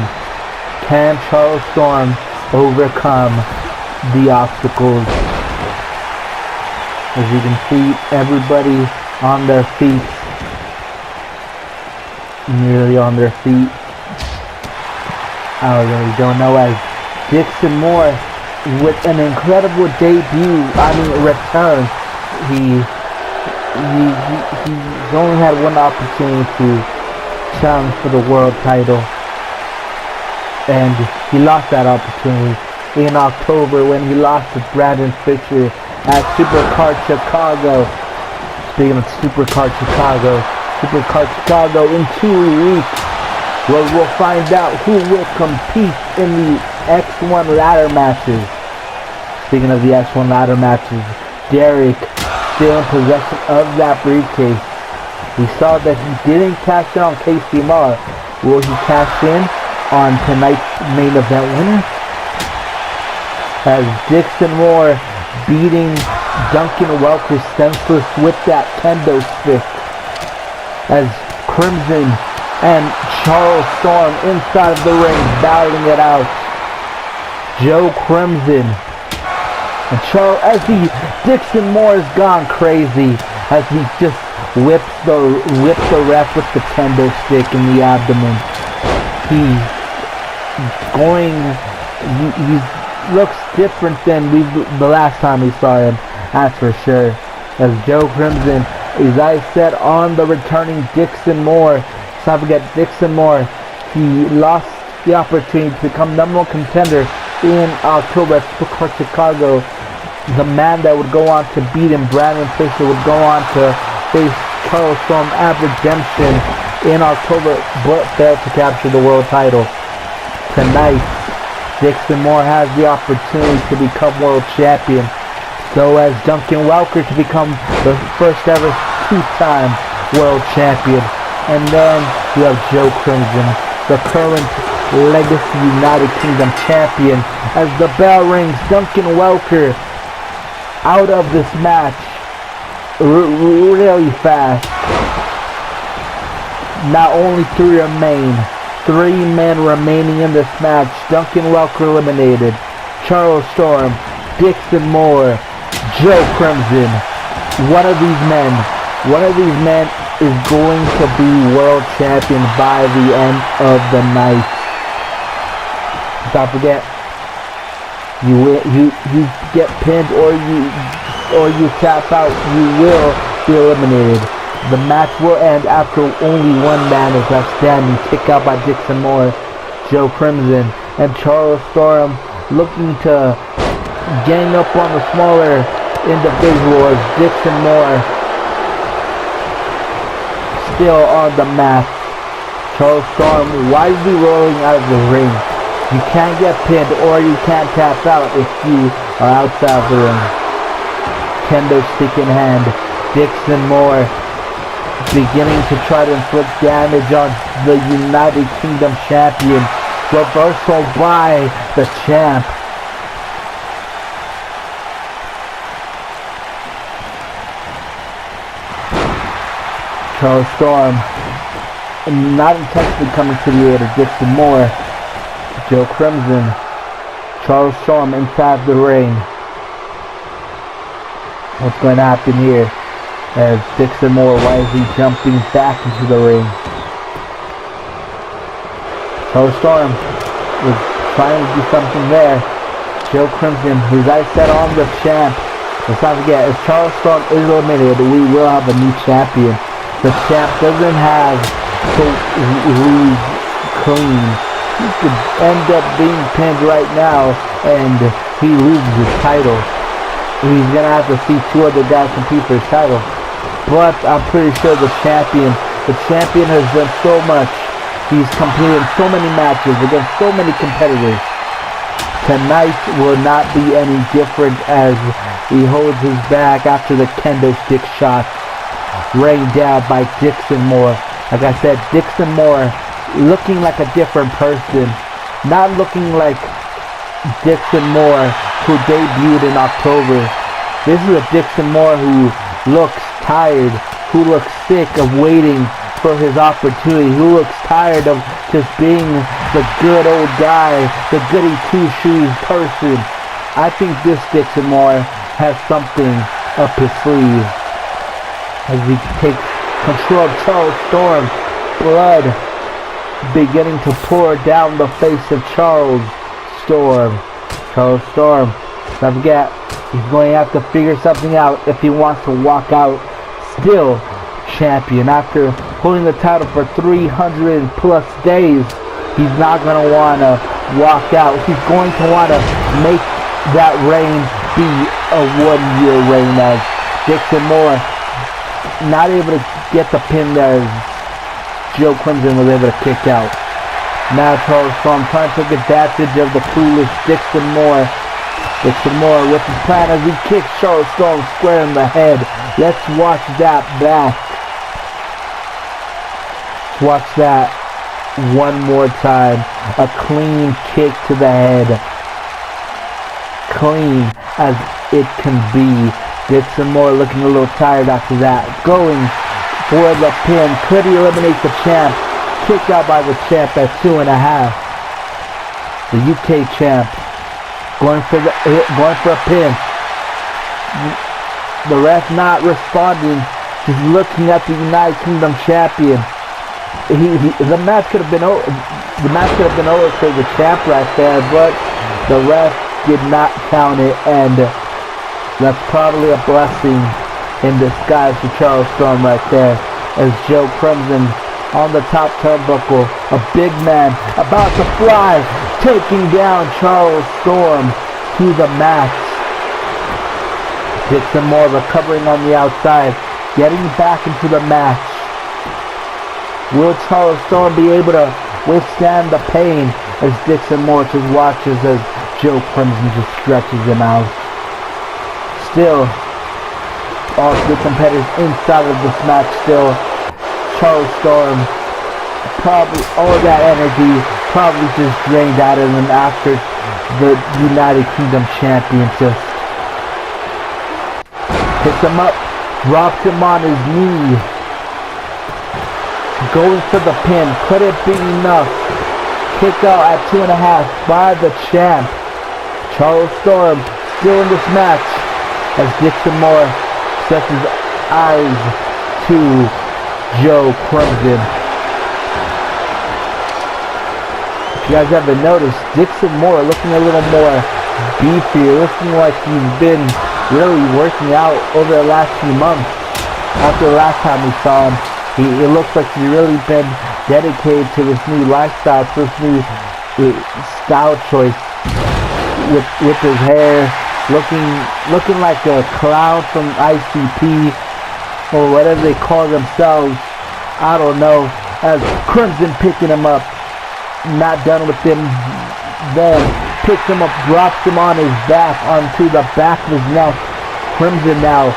Can Charles Storm overcome the obstacles? As you can see, everybody on their feet, nearly on their feet. I really don't know, as Dixon Moore, with an incredible return. He's only had one opportunity to challenge for the world title, and he lost that opportunity in October when he lost to Brandon Fisher at Supercard Chicago. Speaking of Supercard Chicago in 2 weeks, where we'll find out who will compete in the X1 ladder matches. Speaking of the X1 ladder matches, Derek still in possession of that briefcase. We saw that he didn't cash in on Casey Marr. Will he cash in on tonight's main event winner? As Dixon Moore beating Duncan Welker senseless with that kendo stick. As Crimson and Charles Storm inside of the ring battling it out. Joe Crimson and Dixon Moore has gone crazy as he just whips the ref with the kendo stick in the abdomen. He looks different than the last time we saw him, that's for sure. As Joe Crimson is eyes-set on the returning Dixon Moore. Let's not forget Dixon Moore. He lost the opportunity to become number 1 contender in October at Supercard Chicago. The man that would go on to beat him, Brandon Fisher, would go on to face Charles Storm at Redemption in October, but failed to capture the world title. Tonight, Dixon Moore has the opportunity to become world champion. So has Duncan Welker to become the first ever 2-time world champion. And then you have Joe Crimson, the current Legacy United Kingdom champion. As the bell rings, Duncan Welker out of this match really fast. Not only 3 remain. 3 men remaining in this match. Duncan Welker eliminated. Charles Storm, Dixon Moore, Joe Crimson. One of these men is going to be world champion by the end of the night. Don't forget, you get pinned or you tap out, you will be eliminated. The match will end after only 1 man is left standing, kicked out by Dixon Moore. Joe Crimson and Charles Storm looking to gang up on the smaller individuals. Dixon Moore still on the mat. Charles Storm wisely rolling out of the ring. You can't get pinned or you can't tap out if you are outside of the ring. Kendo stick in hand. Dixon Moore beginning to try to inflict damage on the United Kingdom champion. Reversal by the champ. Charles Storm not intentionally coming to the aid of Dixon Moore. Joe Crimson, Charles Storm inside the ring. What's going to happen here as Dixon Moore wisely jumping back into the ring. Charles Storm was trying to do something there. Joe Crimson, his eyes set on the champ. Let's not forget, if Charles Storm is eliminated, we will have a new champion. The champ doesn't have to lose clean. He could end up being pinned right now and he loses his title. He's going to have to see 2 other guys compete for his title. But I'm pretty sure the champion The champion has done so much. He's competed in so many matches against so many competitors. Tonight will not be any different as he holds his back after the kendo stick shot rained down by Dixon Moore. Like I said, Dixon Moore looking like a different person. Not looking like Dixon Moore who debuted in October. This is a Dixon Moore who looks tired, who looks sick of waiting for his opportunity, who looks tired of just being the good old guy, the goody two-shoes person. I think this Dixon Moore has something up his sleeve as he takes control of Charles Storm. Blood beginning to pour down the face of Charles Storm. Charles Storm, don't forget, he's going to have to figure something out if he wants to walk out still champion. After holding the title for 300 plus days, he's not going to want to walk out. He's going to want to make that reign be a one-year reign, as Dixon Moore not able to get the pin there as Joe Crimson was able to kick out. Now Charles Storm trying to take advantage of the clueless Dixon Moore. Dixon Moore with his plan as he kicks Charles Storm square in the head. Let's watch that back. Let's watch that one more time. A clean kick to the head. Clean as it can be. Dixon Moore looking a little tired after that. Going for the pin. Could he eliminate the champ? Kicked out by the champ at 2.5. The UK champ going for a pin. The ref not responding, just looking at the United Kingdom champion. The match could have been over. The match could have been over for the champ right there, but the ref did not count it, and that's probably a blessing in disguise for Charles Storm right there. As Joe Crimson on the top turnbuckle, a big man about to fly, taking down Charles Storm to the mat. Dixon Moore recovering on the outside, getting back into the match. Will Charles Storm be able to withstand the pain as Dixon Moore just watches as Joe Crimson just stretches him out? Still, all three competitors inside of this match still. Charles Storm, probably all that energy probably just drained out of him after the United Kingdom champion just picks him up, drops him on his knee, going for the pin. Could it be enough? Kick out at 2.5 by the champ. Charles Storm still in this match as Dixon Moore sets his eyes to Joe Crimson. If you guys haven't noticed, Dixon Moore looking a little more beefier, looking like he's been really working out over the last few months. After the last time we saw him, it looks like he's really been dedicated to this new lifestyle, to this new style choice with his hair, looking like a clown from ICP or whatever they call themselves. I don't know. As Crimson picking him up, not done with him, then picks him up, drops him on his back onto the back of his neck. Crimson now,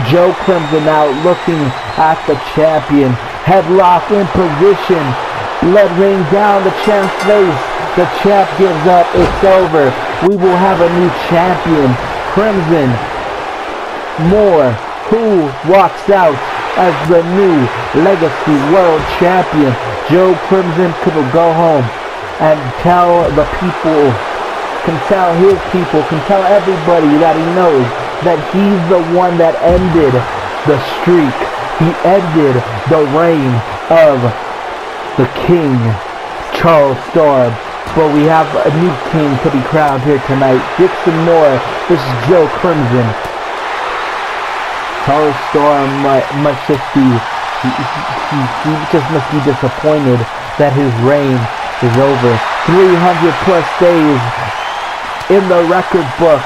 Joe Crimson now looking at the champion. Headlock in position. Blood rain down the champ's face. The champ gives up. It's over. We will have a new champion. Crimson Moore, who walks out as the new Legacy World Champion. Joe Crimson could go home and tell the people, can tell his people, can tell everybody that he knows that he's the one that ended the streak. He ended the reign of the King, Charles Storm. But we have a new king to be crowned here tonight. Dixon Moore versus Joe Crimson. Charles Storm must just be, he just must be disappointed that his reign is over. 300 plus days in the record book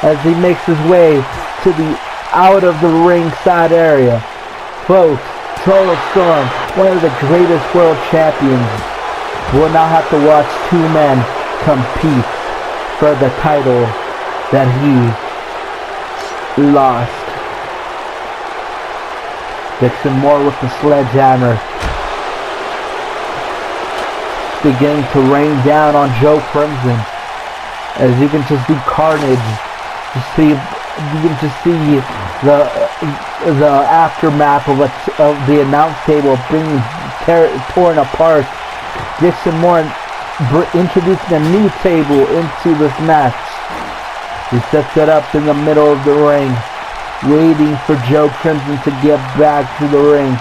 as he makes his way to the out of the ringside area. Folks, Total Storm, one of the greatest world champions, will now have to watch two men compete for the title that he lost. Dixon Moore with the sledgehammer, beginning to rain down on Joe Crimson. As you can just see carnage, you can just see the aftermath of the announce table being torn apart. Dixon Moore introducing a new table into this match. He sets it up in the middle of the ring, waiting for Joe Crimson to get back to the ring.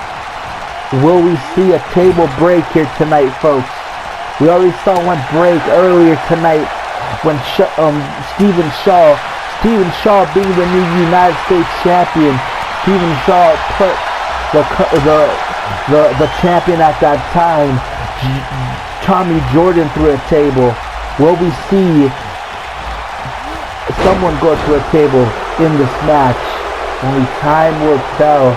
Will we see a table break here tonight, folks? We already saw one break earlier tonight when Stephen Shaw being the new United States champion, Stephen Shaw put the champion at that time, Tommy Jordan, through a table. Will we see someone go through a table in this match? Only time will tell.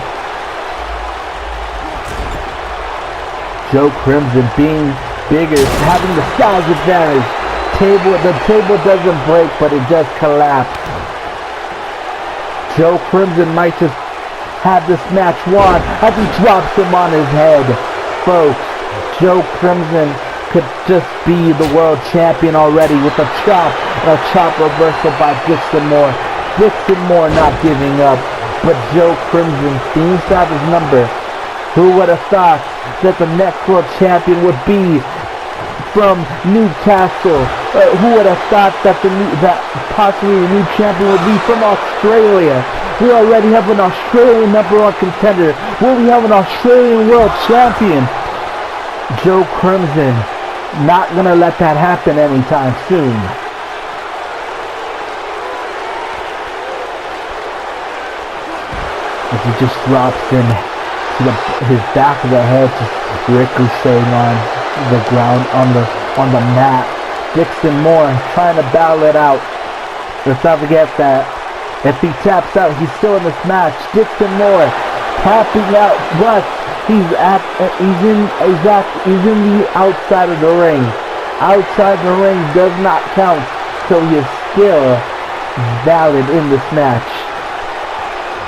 Joe Crimson being bigger, having the size advantage. The table doesn't break, but it does collapse. Joe Crimson might just have this match won as he drops him on his head. Folks, Joe Crimson could just be the world champion already with a chop reversal by Dixon Moore. Dixon Moore not giving up, but Joe Crimson seems to have his number. Who would have thought that the next world champion would be from Newcastle? Who would have thought that possibly the new champion would be from Australia? We already have an Australian #1 contender. Will we have an Australian world champion? Joe Crimson not gonna let that happen anytime soon. As he just drops in to his back of the head, just ricocheting on the ground, on the mat. Dixon Moore trying to battle it out. Let's not forget that if he taps out, he's still in this match. Dixon Moore tapping out, but he's in the outside of the ring. Outside the ring does not count, so he is still valid in this match.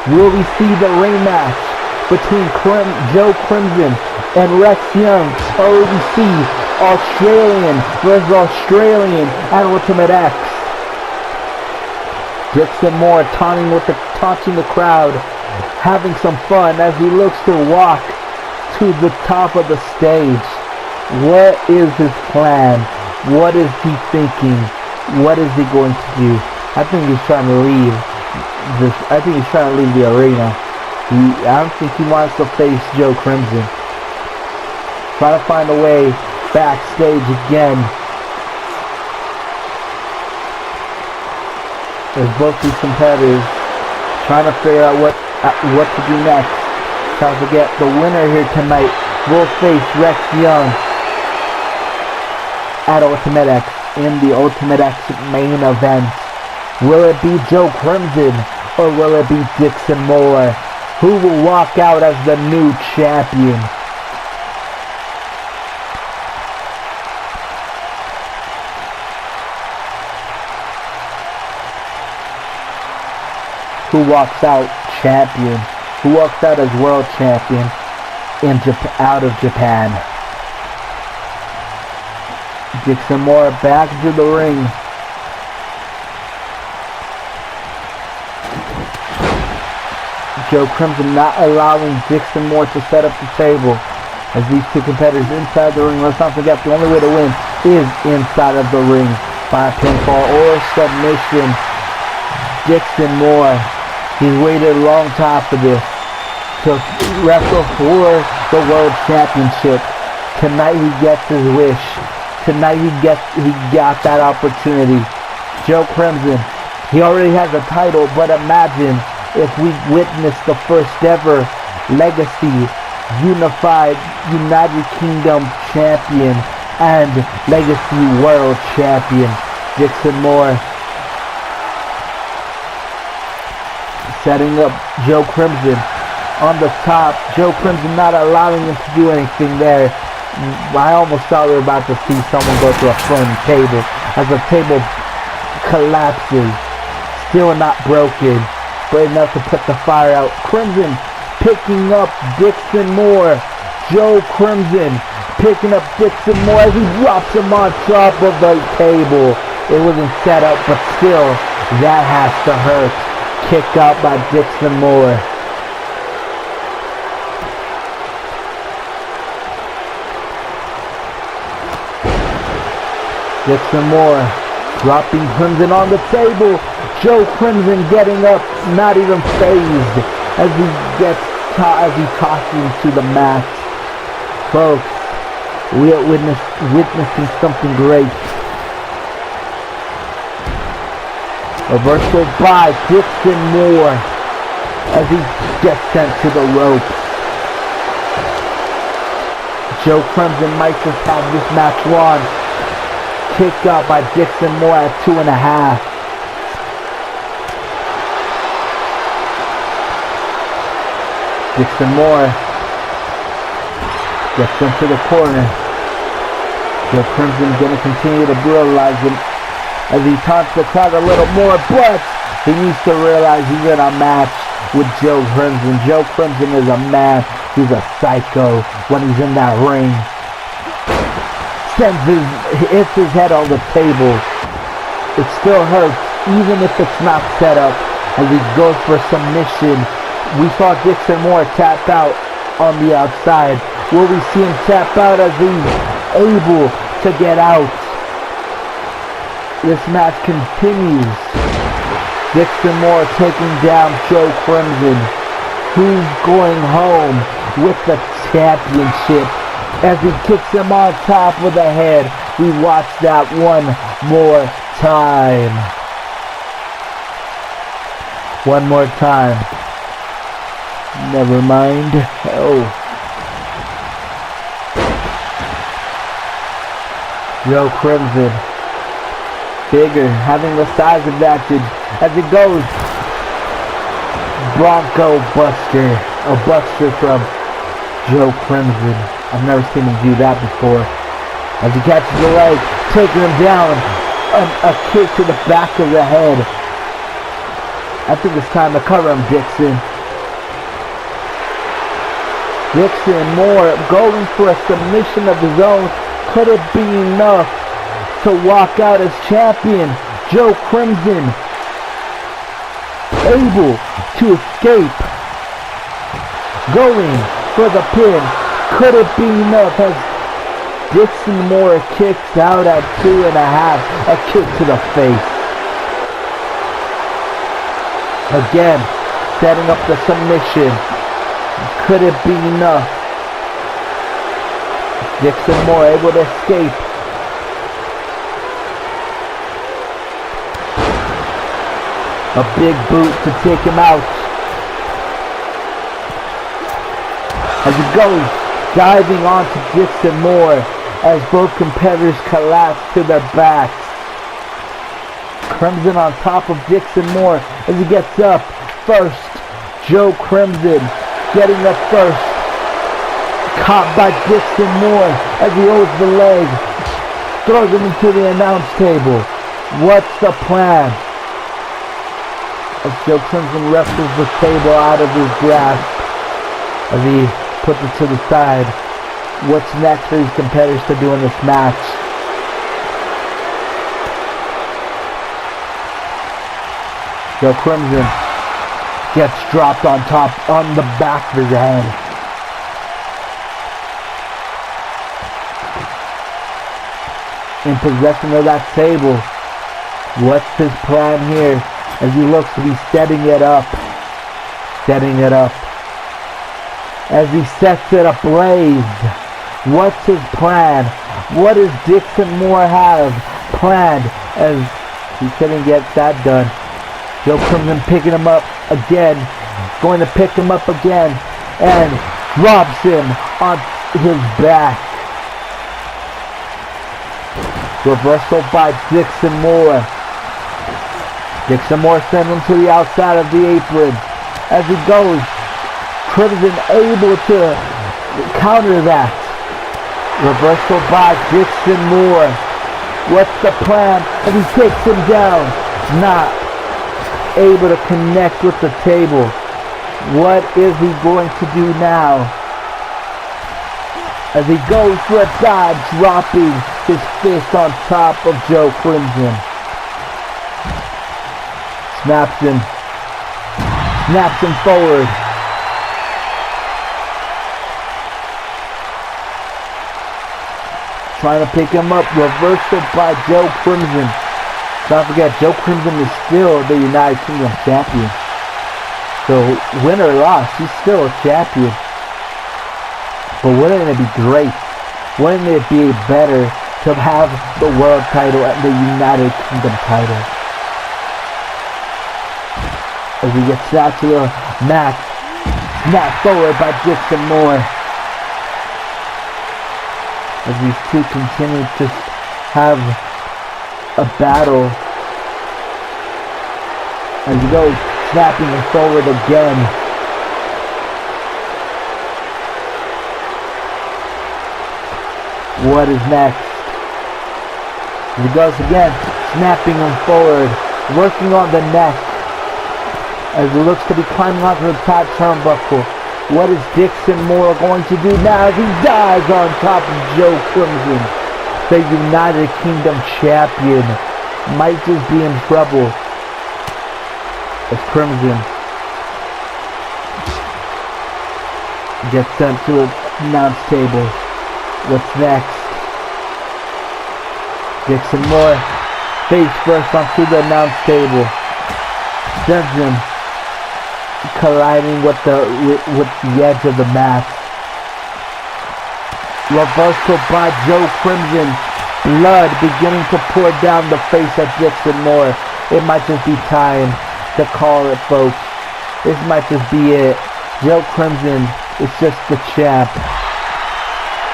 Will we see the rematch between Joe Crimson and Rex Young? Or will we see Australian versus Australian at Ultimate X? Dixon Moore taunting the crowd, having some fun as he looks to walk to the top of the stage. What is his plan? What is he thinking? What is he going to do? I think he's trying to leave the arena. I don't think he wants to face Joe Crimson. Trying to find a way backstage again. There's both these competitors trying to figure out what to do next. Don't forget, the winner here tonight will face Rex Young at Ultimate X in the Ultimate X main event. Will it be Joe Crimson or will it be Dixon Moore? Who will walk out as the new champion? Who walks out champion? Who walks out as world champion out of Japan? Dixon Moore back to the ring. Joe Crimson not allowing Dixon Moore to set up the table. As these two competitors inside the ring, let's not forget the only way to win is inside of the ring by pinfall or submission. Dixon Moore, he's waited a long time for this, to wrestle for the world championship. Tonight he gets his wish. Tonight he got that opportunity. Joe Crimson, he already has a title, but imagine if we witness the first ever Legacy Unified United Kingdom champion and Legacy World champion. Dixon Moore setting up Joe Crimson on the top. Joe Crimson not allowing him to do anything there. I almost thought we were about to see someone go to a phone table as the table collapses. Still not broken, but enough to put the fire out. Crimson picking up Dixon Moore. Joe Crimson picking up Dixon Moore as he drops him on top of the table. It wasn't set up, but still, that has to hurt. Kick out by Dixon Moore. Dixon Moore dropping Crimson on the table. Joe Crimson getting up, not even phased as he tosses to the mat. Folks, we are witnessing something great. Reversal by Dixon Moore as he gets sent to the rope. Joe Crimson might just have this match won. Kicked out by Dixon Moore at 2.5. Dixon Moore gets into the corner. Joe Crimson gonna continue to brutalize him as he taunts the crowd a little more, but he needs to realize he's in a match with Joe Crimson. Joe Crimson is a man. He's a psycho when he's in that ring. Hits his head on the table. It still hurts, even if it's not set up, as he goes for submission. We saw Dixon Moore tap out on the outside. Will we see him tap out as he's able to get out? This match continues. Dixon Moore taking down Joe Crimson. Who's going home with the championship? As he kicks him on top of the head. We watch that one more time. One more time. Never mind. Oh. Joe Crimson. Bigger, having the size advantage as it goes. Bronco Buster. A buster from Joe Crimson. I've never seen him do that before. As he catches the leg, taking him down. A kick to the back of the head. I think it's time to cover him, Dixon. Dixon Moore going for a submission of his own. Could it be enough to walk out as champion? Joe Crimson able to escape. Going for the pin. Could it be enough as Dixon Moore kicks out at 2.5. A kick to the face. Again, setting up the submission. Could it be enough? Dixon Moore able to escape. A big boot to take him out. As he goes, diving onto Dixon Moore as both competitors collapse to their backs. Crimson on top of Dixon Moore as he gets up. First, Joe Crimson getting up first. Caught by Dixon Moore as he holds the leg. Throws him into the announce table. What's the plan? As Joe Crimson wrestles the table out of his grasp as he puts it to the side. What's next for these competitors to do in this match? Joe Crimson gets dropped on top, on the back of his head. In possession of that table. What's his plan here? As he looks to be setting it up. Setting it up. As he sets it ablaze. What's his plan? What does Dixon Moore have planned? As he couldn't get that done. Joe Crimson picking him up again. Going to pick him up again. And drops him on his back. Reversal by Dixon Moore. Dixon Moore sends him to the outside of the apron. as he goes. Crimson able to counter that. Reversal by Dixon Moore. What's the plan? And he takes him down. Not able to connect with the table. What is he going to do now? As he goes for a dive, dropping his fist on top of Joe Crimson. Snaps him forward. Trying to pick him up. Reversal by Joe Crimson. Don't forget, Joe Crimson is still the United Kingdom champion. So, win or loss, he's still a champion. But wouldn't it be great? Wouldn't it be better to have the world title and the United Kingdom title? As he gets out to the mat. Snapped forward by Dixon Moore. As these two continue to have a battle. As he goes snapping him forward again. What is next? As he goes again, snapping him forward, working on the neck. As he looks to be climbing onto the top turnbuckle. What is Dixon Moore going to do now as he dives on top of Joe Crimson? The United Kingdom champion might just be in trouble. As Crimson gets sent to the announce table. What's next? Dixon Moore face first onto the announce table. Sends him colliding with the edge of the mat. Reversal by Joe Crimson. Blood beginning to pour down the face of Dixon Moore. It might just be time to call it, folks. This might just be it. Joe Crimson is just the champ.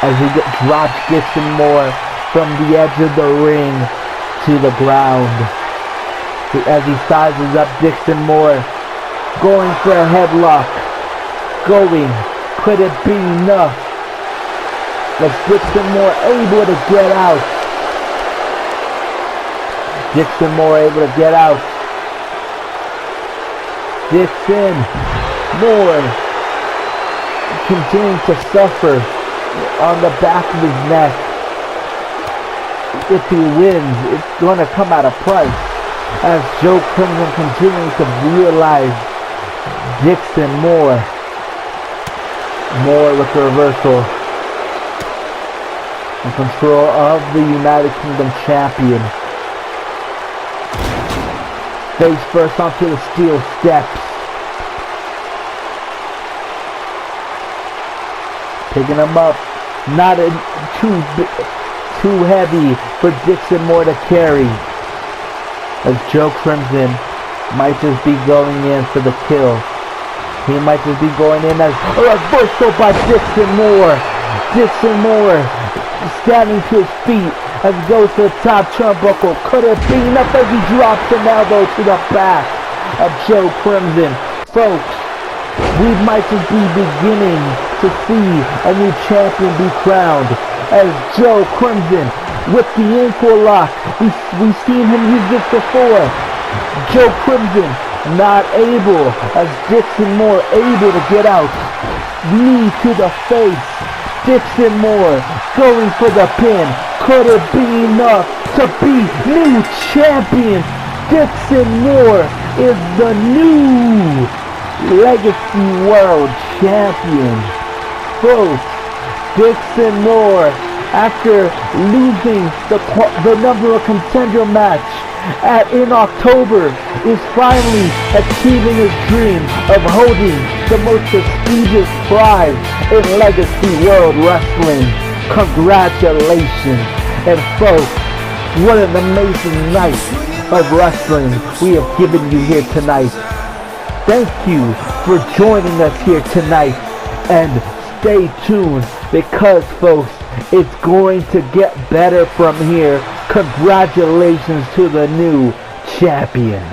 As he drops Dixon Moore from the edge of the ring to the ground. As he sizes up Dixon Moore. Going for a headlock. Could it be enough? As Dixon Moore able to get out. Dixon Moore able to get out. Dixon Moore continuing to suffer on the back of his neck. If he wins, it's going to come at a price. As Joe Crimson continuing to realize Dixon Moore with the reversal. In control of the United Kingdom champion. Face first onto the steel steps. Picking him up. Not too heavy for Dixon Moore to carry. As Joe Crimson might just be going in for the kill. He might just be going in as a reversal by Dixon Moore. Dixon Moore standing to his feet as he goes to the top turnbuckle. Could it be enough as he drops an elbow to the back of Joe Crimson? Folks, we might just be beginning to see a new champion be crowned. As Joe Crimson with the ankle lock. We've seen him use this before. Joe Crimson not able, as Dixon Moore able to get out. Knee to the face. Dixon Moore going for the pin. Could it be enough to be new champion? Dixon Moore is the new Legacy World Champion. Folks, Dixon Moore, after losing the number one contender match in October, is finally achieving his dream of holding the most prestigious prize in Legacy World Wrestling. Congratulations. And folks, what an amazing night of wrestling we have given you here tonight. Thank you for joining us here tonight, and stay tuned because, folks, it's going to get better from here. Congratulations to the new champion.